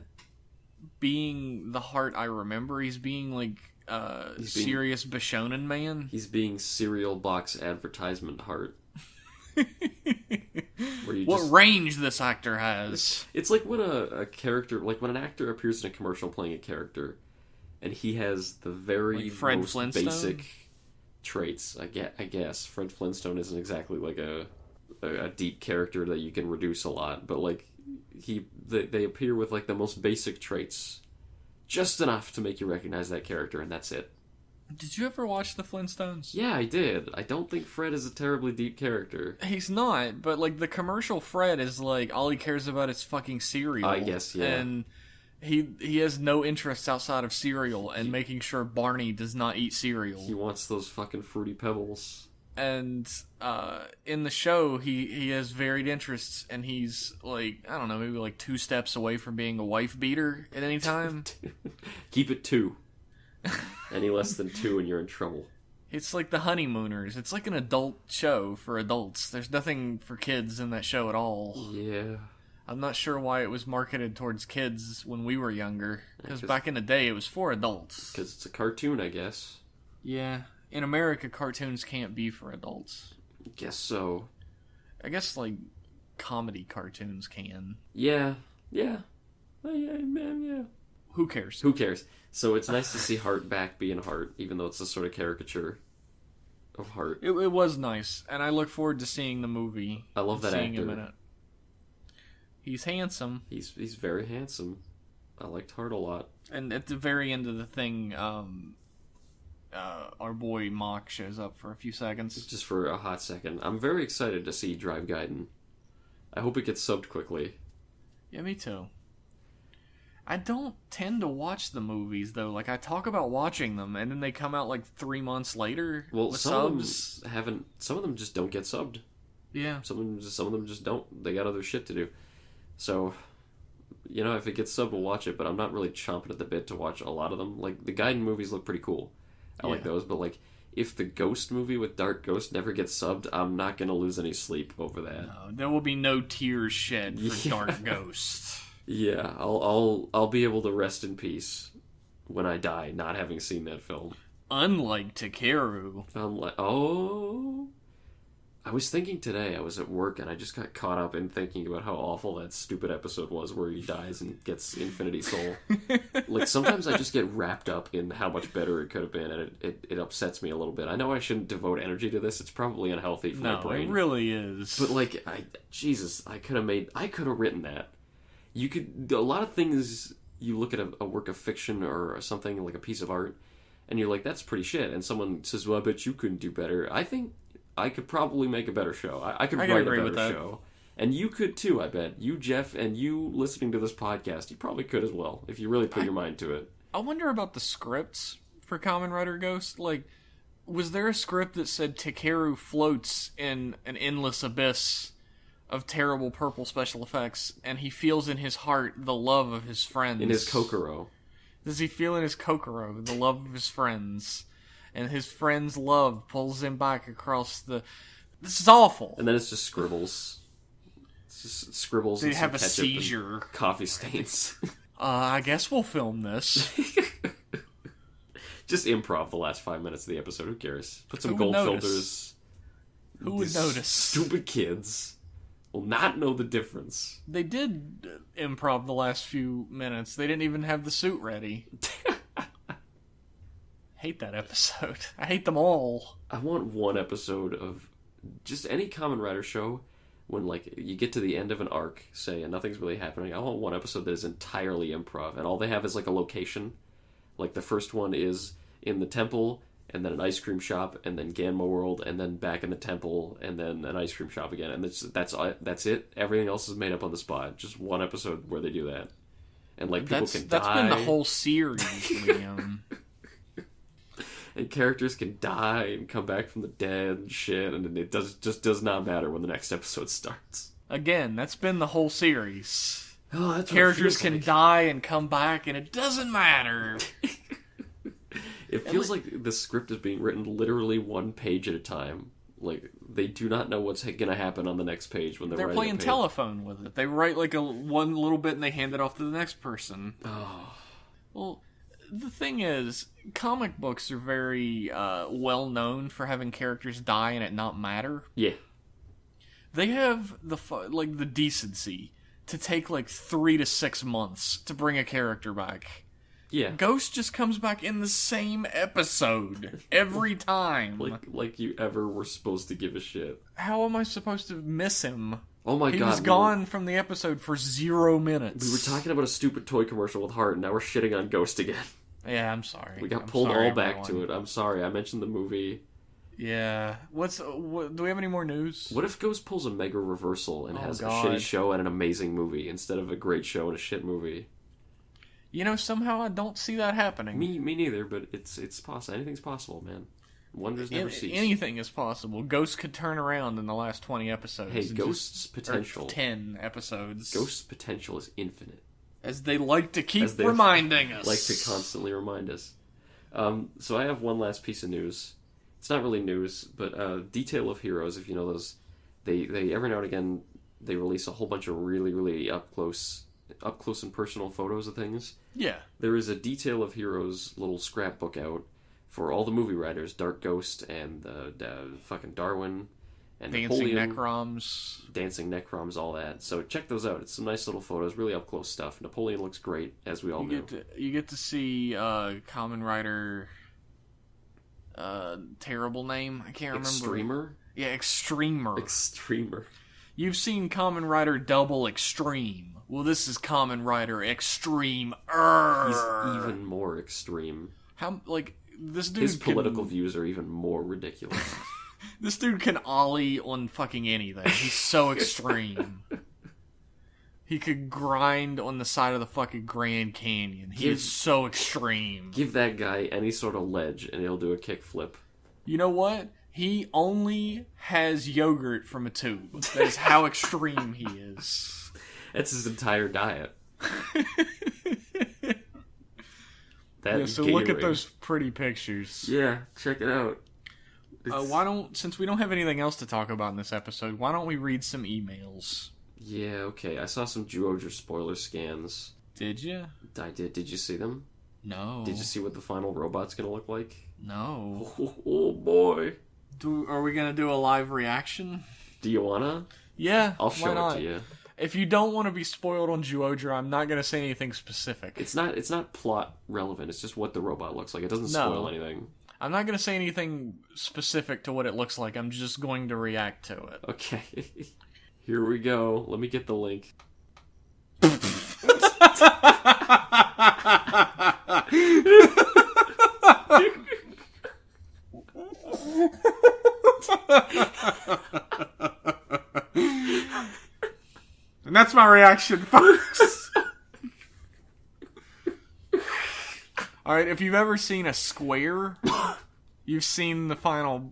being the Hart I remember. He's being like serious Bishonen man. He's being cereal box advertisement Hart. What range this actor has. It's like when a character, like when an actor appears in a commercial playing a character, and he has the very most basic traits. I guess Fred Flintstone isn't exactly like a deep character that you can reduce a lot, but like they appear with like the most basic traits, just enough to make you recognize that character, and that's it. Did you ever watch the Flintstones? Yeah, I did. I don't think Fred is a terribly deep character. He's not, but like the commercial Fred is like all he cares about is fucking cereal. I guess, yeah. And he has no interests outside of cereal and making sure Barney does not eat cereal. He wants those fucking Fruity Pebbles. And in the show, he has varied interests, and he's like, I don't know, maybe like 2 steps away from being a wife beater at any time. Keep it 2. Any less than 2 and you're in trouble. It's like the Honeymooners. It's like an adult show for adults. There's nothing for kids in that show at all. Yeah. I'm not sure why it was marketed towards kids when we were younger. Because back in the day, it was for adults. Because it's a cartoon, I guess. Yeah. In America, cartoons can't be for adults. Guess so. I guess, like, comedy cartoons can. Yeah. Yeah. Yeah. Who cares? Who cares? So it's nice to see Hart back being Hart, even though it's a sort of caricature of Hart. It was nice, and I look forward to seeing the movie. I love that actor. Him in it. He's handsome. He's very handsome. I liked Hart a lot. And at the very end of the thing, our boy Mock shows up for a few seconds. Just for a hot second. I'm very excited to see Drive Gaiden. I hope it gets subbed quickly. Yeah, me too. I don't tend to watch the movies, though. Like, I talk about watching them, and then they come out, like, 3 months later with subs. Some of them just don't get subbed. Yeah. Some of them just don't. They got other shit to do. So, you know, if it gets subbed, we'll watch it, but I'm not really chomping at the bit to watch a lot of them. Like, the Gaiden movies look pretty cool. I like those, but, like, if the Ghost movie with Dark Ghost never gets subbed, I'm not going to lose any sleep over that. No, there will be no tears shed for Dark Ghost. Yeah, I'll be able to rest in peace when I die, not having seen that film. Unlike Takeru. I was thinking today, I was at work, and I just got caught up in thinking about how awful that stupid episode was where he dies and gets Infinity Soul. Like, sometimes I just get wrapped up in how much better it could have been, and it upsets me a little bit. I know I shouldn't devote energy to this, it's probably unhealthy for my brain. No, it really is. But, like, I could have written that. A lot of things, you look at a work of fiction or something, like a piece of art, and you're like, that's pretty shit, and someone says, well, I bet you couldn't do better. I think I could probably make a better show. I could write a better show. And you could too, I bet. You, Jeff, and you listening to this podcast, you probably could as well, if you really put your mind to it. I wonder about the scripts for Kamen Rider Ghost. Like, was there a script that said Takeru floats in an endless abyss of terrible purple special effects, and he feels in his heart the love of his friends? In his Kokoro. Does he feel in his Kokoro the love of his friends? And his friend's love pulls him back across the... This is awful. And then it's just scribbles. It's just scribbles. They have a seizure. Coffee stains. I guess we'll film this. Just improv the last 5 minutes of the episode. Who cares? Put some gold filters. Who would notice? Stupid kids will not know the difference. They did improv the last few minutes. They didn't even have the suit ready. Hate that episode. I hate them all. I want one episode of just any Kamen Rider show when, like, you get to the end of an arc, say, and nothing's really happening. I want one episode that is entirely improv, and all they have is, like, a location. Like, the first one is in the temple, and then an ice cream shop, and then Ganma World, and then back in the temple, and then an ice cream shop again. And that's it. Everything else is made up on the spot. Just one episode where they do that. And, like, people can die. That's been the whole series, Liam. And characters can die and come back from the dead and shit, and it just does not matter when the next episode starts. Again, that's been the whole series. Oh, that's characters can die and come back, and it doesn't matter. It feels like the script is being written literally one page at a time. Like, they do not know what's going to happen on the next page when they're playing telephone with it. They write like one little bit and they hand it off to the next person. Oh. Well, the thing is, comic books are very well known for having characters die and it not matter. Yeah. They have the decency to take like 3 to 6 months to bring a character back. Yeah. Ghost just comes back in the same episode every time. like you ever were supposed to give a shit. How am I supposed to miss him? Oh my god. He was gone from the episode for 0 minutes. We were talking about a stupid toy commercial with Heart, and now we're shitting on Ghost again. Yeah, I'm sorry. We got pulled all back to it. I'm sorry. I mentioned the movie. Yeah. Do we have any more news? What if Ghost pulls a mega reversal and has a shitty show and an amazing movie instead of a great show and a shit movie? You know, somehow I don't see that happening. Me neither, but it's possible. Anything's possible, man. Wonders never cease. Anything is possible. Ghost could turn around in the last 20 episodes. Hey, Ghost's potential. 10 episodes. Ghost's potential is infinite. As they like to keep reminding us. Like to constantly remind us. So I have one last piece of news. It's not really news, but Detail of Heroes, if you know those, they every now and again, they release a whole bunch of really, really up close and personal photos of things. Yeah. There is a Detail of Heroes little scrapbook out for all the movie writers, Dark Ghost and fucking Darwin and Dancing Napoleon, Dancing Necroms, all that. So check those out. It's some nice little photos, really up close stuff. Napoleon looks great, as we all know. You get to see Kamen Rider. Terrible name. I can't remember. Extremer? Yeah, Extremer. Extremer. You've seen Kamen Rider Double Extreme. Well, this is Kamen Rider Extreme. He's even more extreme. This dude. His political views are even more ridiculous. This dude can ollie on fucking anything. He's so extreme. He could grind on the side of the fucking Grand Canyon. He is so extreme. Give that guy any sort of ledge and he'll do a kickflip. You know what? He only has yogurt from a tube. That is how extreme he is. That's his entire diet. So look at those pretty pictures. Yeah, check it out. Since we don't have anything else to talk about in this episode, why don't we read some emails? Yeah, okay. I saw some Zyuohger spoiler scans. Did you? I did. Did you see them? No. Did you see what the final robot's gonna look like? No. Oh boy. Are we gonna do a live reaction? Do you wanna? Yeah, I'll show it to you. If you don't want to be spoiled on Zyuohger, I'm not gonna say anything specific. It's not plot relevant. It's just what the robot looks like. It doesn't spoil anything. I'm not gonna say anything specific to what it looks like. I'm just going to react to it. Okay. Here we go. Let me get the link. And that's my reaction, folks. Alright, if you've ever seen a square, you've seen the final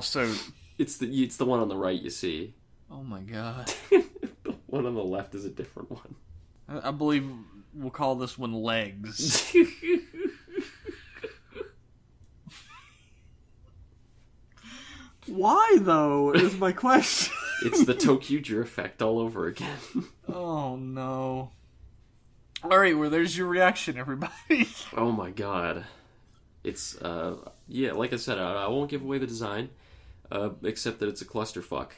suit. It's the one on the right you see. Oh my god. The one on the left is a different one. I believe we'll call this one legs. Why, though, is my question. It's the Tokuger effect all over again. Oh, no. Alright, well, there's your reaction, everybody. Oh my god. It's, yeah, like I said, I won't give away the design, except that it's a clusterfuck.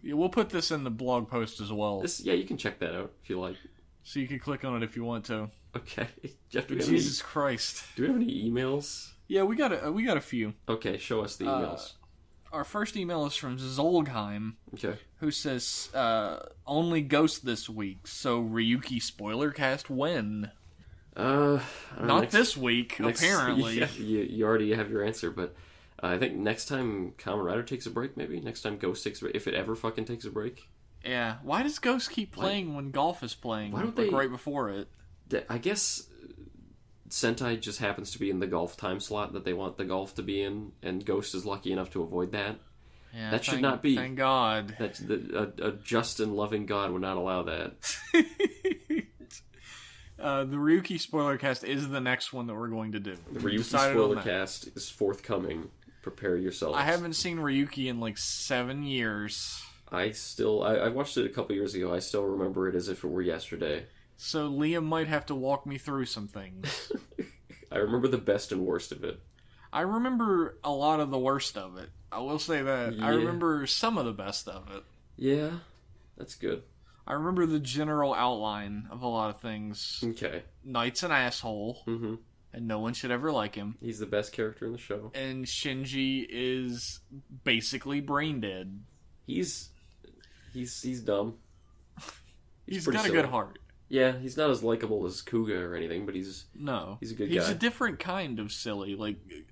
Yeah, we'll put this in the blog post as well. Yeah, you can check that out if you like. So you can click on it if you want to. Okay. Jeff, Jesus Christ. Do we have any emails? Yeah, we got a few. Okay, show us the emails. Our first email is from Zolgheim, okay, who says, only Ghost this week, so Ryuki spoiler cast when? Not this week, apparently. Yeah, you already have your answer, but I think next time Kamen Rider takes a break, maybe? Next time Ghost takes a break, if it ever fucking takes a break. Yeah, why does Ghost keep playing when Golf is playing? Why don't they... right before it? I guess Sentai just happens to be in the Golf time slot that they want the Golf to be in, and Ghost is lucky enough to avoid that. Yeah, that should not be. Thank God. A just and loving God would not allow that. The Ryuki spoiler cast is the next one that we're going to do. The Ryuki spoiler cast is forthcoming. Prepare yourselves. I haven't seen Ryuki in like 7 years. I watched it a couple years ago. I still remember it as if it were yesterday. So Liam might have to walk me through some things. I remember the best and worst of it. I remember a lot of the worst of it. I will say that. Yeah. I remember some of the best of it. Yeah, that's good. I remember the general outline of a lot of things. Okay. Knight's an asshole, and no one should ever like him. He's the best character in the show. And Shinji is basically brain dead. He's dumb. He's got a good heart. Yeah, he's not as likable as Kuga or anything, but he's a good guy. He's a different kind of silly, like he's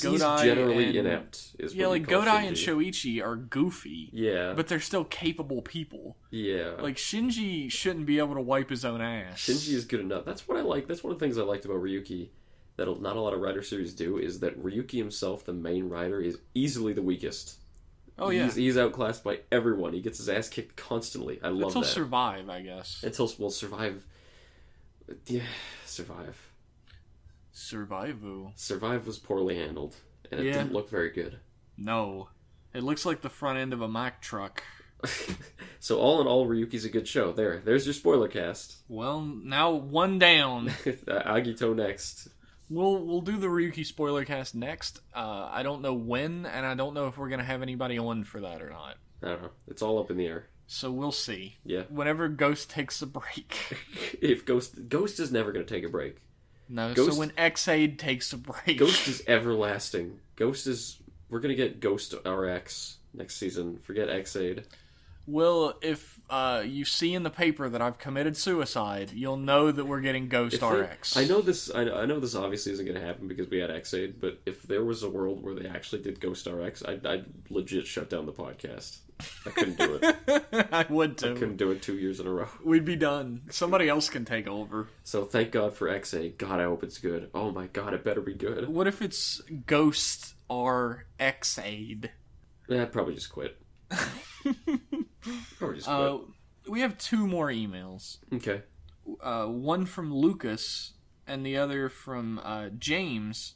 Godai generally inept. Like Godai and Shoichi are goofy. Yeah, but they're still capable people. Yeah, like Shinji shouldn't be able to wipe his own ass. Shinji is good enough. That's what I like. That's one of the things I liked about Ryuki that not a lot of Rider series do, is that Ryuki himself, the main rider, is easily the weakest. Oh yeah, he's outclassed by everyone. He gets his ass kicked constantly. I love that. Until survive, I guess. Until survive. Yeah, survive. Survive was poorly handled, and it didn't look very good. No, it looks like the front end of a Mack truck. So all in all, Ryuki's a good show. There's your spoiler cast. Well, now one down. Agito next. We'll do the Ryuki spoiler cast next. I don't know when, and I don't know if we're going to have anybody on for that or not. I don't know. It's all up in the air. So we'll see. Yeah. Whenever Ghost takes a break. If Ghost is never going to take a break. No, so when X-Aid takes a break. Ghost is everlasting. We're going to get Ghost RX next season. Forget X-Aid. Well, if you see in the paper that I've committed suicide, you'll know that we're getting Ghost RX. I know this obviously isn't going to happen because we had X-Aid, but if there was a world where they actually did Ghost RX, I'd legit shut down the podcast. I couldn't do it. I would too. I couldn't do it 2 years in a row. We'd be done. Somebody else can take over. So thank God for X-Aid. God, I hope it's good. Oh my God, it better be good. What if it's Ghost RX-Aid? Yeah, I'd probably just quit. Probably just quit. We have 2 more emails. Okay. One from Lucas and the other from James,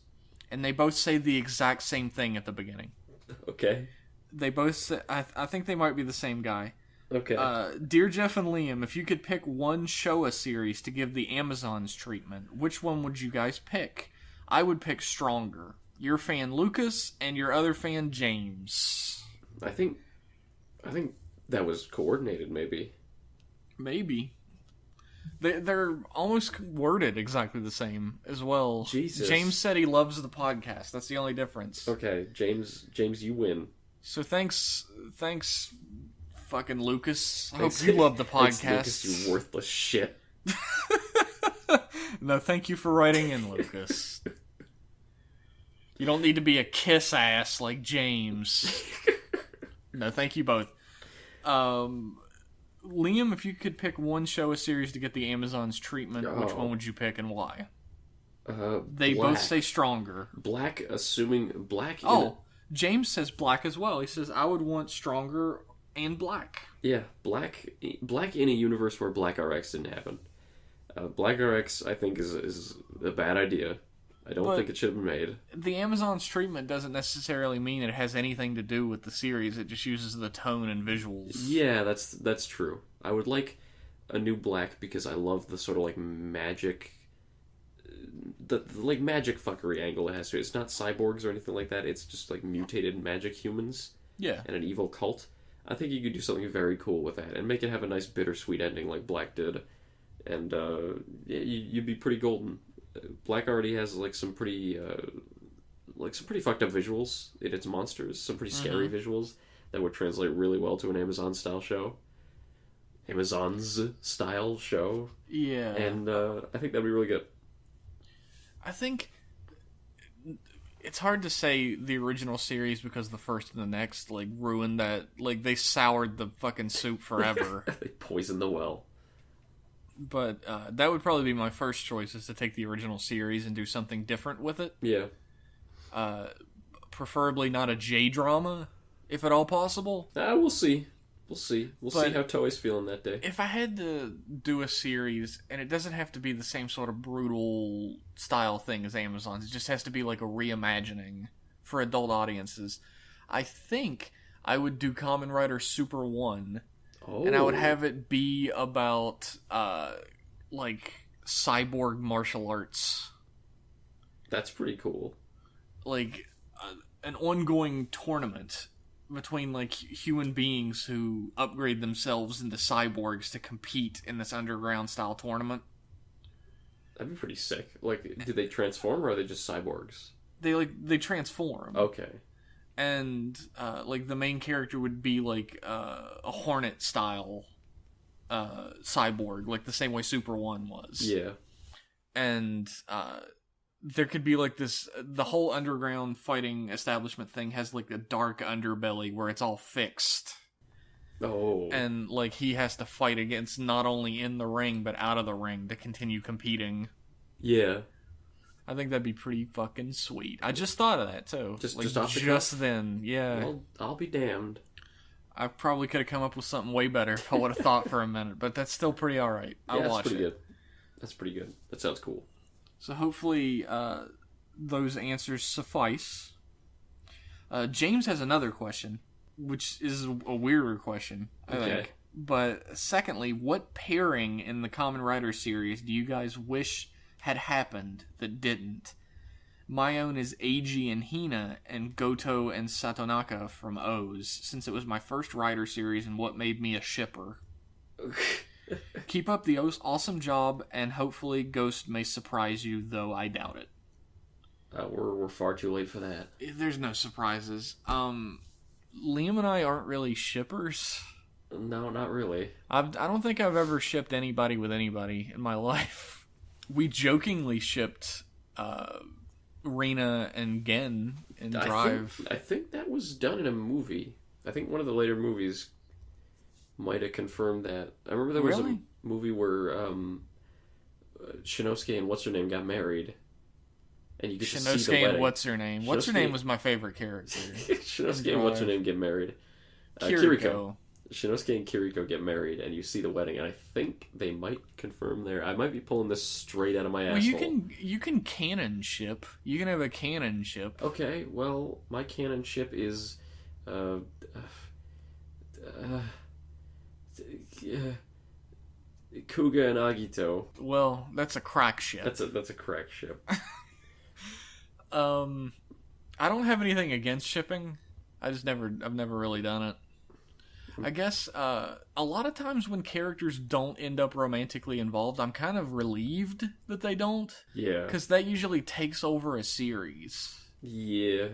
and they both say the exact same thing at the beginning. Okay. They both say, I think they might be the same guy. Okay. Dear Jeff and Liam, if you could pick one Showa series to give the Amazons treatment, which one would you guys pick? I would pick Stronger. Your fan Lucas and your other fan James. I think that was coordinated, maybe. Maybe. They're almost worded exactly the same as well. Jesus. James said he loves the podcast. That's the only difference. Okay, James, you win. So thanks, fucking Lucas. I hope you love the podcast. Thanks, Lucas, you worthless shit. No, thank you for writing in, Lucas. You don't need to be a kiss ass like James. No, thank you both. Liam, if you could pick one Showa series to get the Amazons treatment, which one would you pick and why? They both say Stronger. Black. James says Black as well. He says, I would want Stronger and Black. Yeah, Black in a universe where Black RX didn't happen. Black RX, I think, is a bad idea. I don't think it should have been made. The Amazons treatment doesn't necessarily mean it has anything to do with the series. It just uses the tone and visuals. Yeah, that's true. I would like a new Black because I love the sort of like magic, the like magic fuckery angle it has to it. It's not cyborgs or anything like that. It's just like mutated magic humans. Yeah. And an evil cult. I think you could do something very cool with that and make it have a nice bittersweet ending like Black did. And you'd be pretty golden. Black already has like some pretty fucked up visuals in its monsters, some pretty scary visuals that would translate really well to an Amazons style show. Yeah. And I think that'd be really good. I think it's hard to say the original series because the first and the next like ruined that, like they soured the fucking soup forever. They poisoned the well. But that would probably be my first choice, is to take the original series and do something different with it. Yeah. Preferably not a J-drama, if at all possible. We'll see. We'll see how Toei's feeling that day. If I had to do a series, and it doesn't have to be the same sort of brutal style thing as Amazon's, it just has to be like a reimagining for adult audiences, I think I would do Kamen Rider Super 1. Oh. And I would have it be about, like, cyborg martial arts. That's pretty cool. Like, an ongoing tournament between, like, human beings who upgrade themselves into cyborgs to compete in this underground-style tournament. That'd be pretty sick. Like, do they transform, or are they just cyborgs? They transform. Okay. And, like, the main character would be, like, a Hornet-style cyborg, like the same way Super 1 was. Yeah. And, there could be, like, the whole underground fighting establishment thing has, like, a dark underbelly where it's all fixed. Oh. And, like, he has to fight against not only in the ring, but out of the ring to continue competing. Yeah. I think that'd be pretty fucking sweet. I just thought of that, too. Just then, yeah. Well, I'll be damned. I probably could have come up with something way better if I would have thought for a minute, but that's still pretty alright. I'll watch it. Good. That's pretty good. That sounds cool. So hopefully those answers suffice. James has another question, which is a weirder question, I think. But secondly, what pairing in the Kamen Rider series do you guys wish had happened that didn't? My own is Eiji and Hina, and Goto and Satonaka from O's, since it was my first Rider series and what made me a shipper. Keep up the awesome job, and hopefully Ghost may surprise you, though I doubt it. We're far too late for that. There's no surprises. Liam and I aren't really shippers. No, not really. I don't think I've ever shipped anybody with anybody in my life. We jokingly shipped Rina and Gen in Drive. I think that was done in a movie. I think one of the later movies might have confirmed that. I remember there was a movie where Shinosuke and what's-her-name got married. And you get to see the wedding. Shinosuke and what's-her-name. What's-her-name was my favorite character. Shinosuke and what's-her-name get married. Kiriko. Shinosuke and Kiriko get married, and you see the wedding, and I think they might confirm there. I might be pulling this straight out of my asshole. You can canon ship. You can have a canon ship. Okay, well, my canon ship is uh, Kuga and Agito. Well, that's a crack ship. That's a crack ship. I don't have anything against shipping. I've never really done it. I guess a lot of times when characters don't end up romantically involved, I'm kind of relieved that they don't. Yeah. Because that usually takes over a series. Yeah.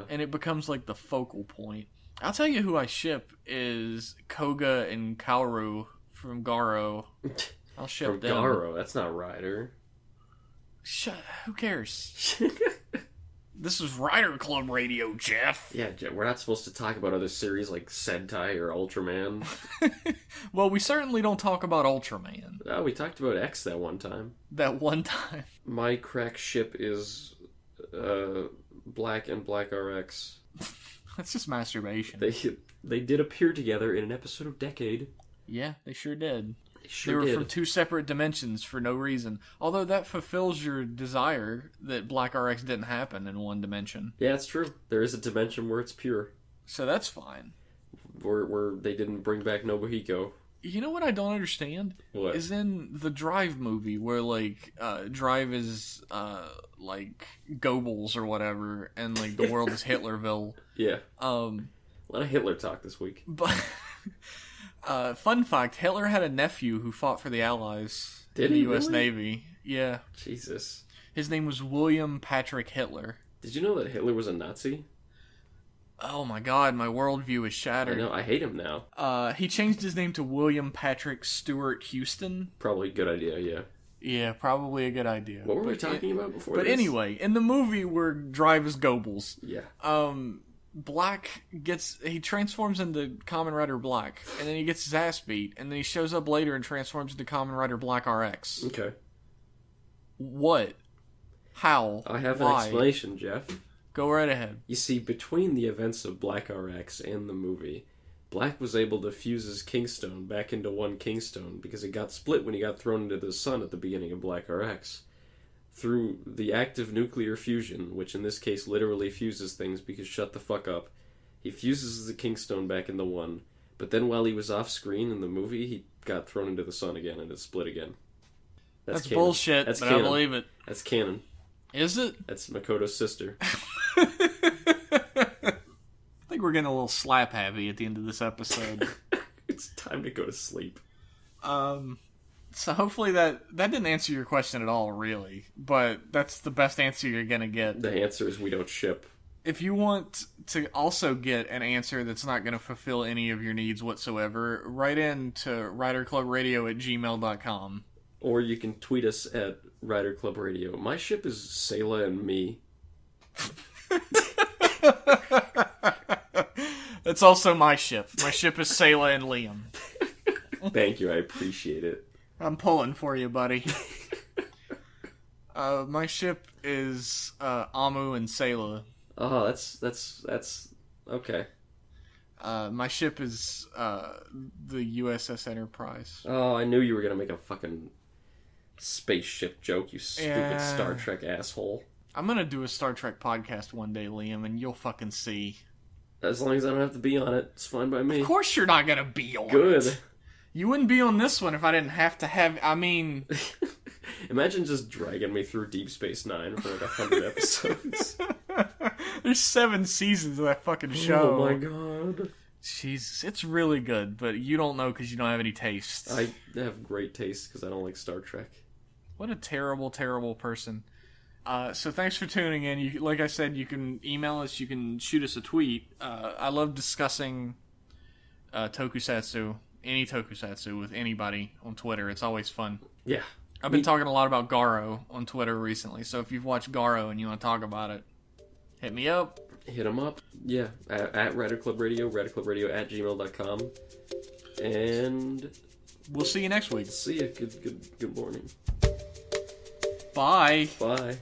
And it becomes like the focal point. I'll tell you who I ship is Koga and Kaoru from Garo. I'll ship from them. Garo, that's not Rider. Who cares? This is Rider Club Radio, Jeff. Yeah, we're not supposed to talk about other series like Sentai or Ultraman. Well, we certainly don't talk about Ultraman. Oh, we talked about X that one time. My crack ship is Black and Black RX. That's just masturbation. They did appear together in an episode of Decade. Yeah, they sure did. They were from two separate dimensions for no reason. Although that fulfills your desire that Black RX didn't happen in one dimension. Yeah, it's true. There is a dimension where it's pure. So that's fine. Where they didn't bring back Nobuhiko. You know what I don't understand? What? Is in the Drive movie where, like, Drive is, like, Goebbels or whatever, and, like, the world is Hitlerville. Yeah. A lot of Hitler talk this week. But... fun fact, Hitler had a nephew who fought for the Allies in the U.S. really? Navy. Yeah. Jesus. His name was William Patrick Hitler. Did you know that Hitler was a Nazi? Oh my god, my worldview is shattered. I know, I hate him now. He changed his name to William Patrick Stewart Houston. Probably a good idea, yeah. Yeah, probably a good idea. What were we talking about before this? But anyway, in the movie where Drive is Goebbels, yeah. Black he transforms into Kamen Rider Black, and then he gets his ass beat, and then he shows up later and transforms into Kamen Rider Black RX. Okay. What? How? I have Why? an explanation, Jeff. Go right ahead. You see, between the events of Black RX and the movie, Black was able to fuse his Kingstone back into one Kingstone because it got split when he got thrown into the sun at the beginning of Black RX. Through the act of nuclear fusion, which in this case literally fuses things because shut the fuck up, he fuses the Kingstone back into one, but then while he was off screen in the movie, he got thrown into the sun again and it split again. That's bullshit, but canon. I believe it. That's canon. Is it? That's Makoto's sister. I think we're getting a little slap happy at the end of this episode. It's time to go to sleep. So hopefully that didn't answer your question at all, really. But that's the best answer you're going to get. The answer is we don't ship. If you want to also get an answer that's not going to fulfill any of your needs whatsoever, write in to riderclubradio@gmail.com. Or you can tweet us at Rider Club Radio. My ship is Sayla and me. That's also my ship. My ship is Sayla and Liam. Thank you, I appreciate it. I'm pulling for you, buddy. My ship is Amu and Sayla. Oh, that's okay. My ship is the USS Enterprise. Oh, I knew you were gonna make a fucking spaceship joke, you stupid Star Trek asshole. I'm gonna do a Star Trek podcast one day, Liam, and you'll fucking see. As long as I don't have to be on it, it's fine by me. Of course you're not gonna be on it. Good. You wouldn't be on this one if I didn't have to have... I mean... Imagine just dragging me through Deep Space Nine for like 100 episodes. There's 7 seasons of that fucking show. Oh my god. Jesus, it's really good, but you don't know because you don't have any taste. I have great taste because I don't like Star Trek. What a terrible, terrible person. So thanks for tuning in. Like I said, you can email us, you can shoot us a tweet. I love discussing tokusatsu, any tokusatsu, with anybody on Twitter. It's always fun. Yeah. I've been talking a lot about Garo on Twitter recently, so if you've watched Garo and you want to talk about it, hit me up. Hit them up. Yeah, at Rider Club Radio, riderclubradio@gmail.com. And we'll see you next week. See you. Good morning. Bye. Bye.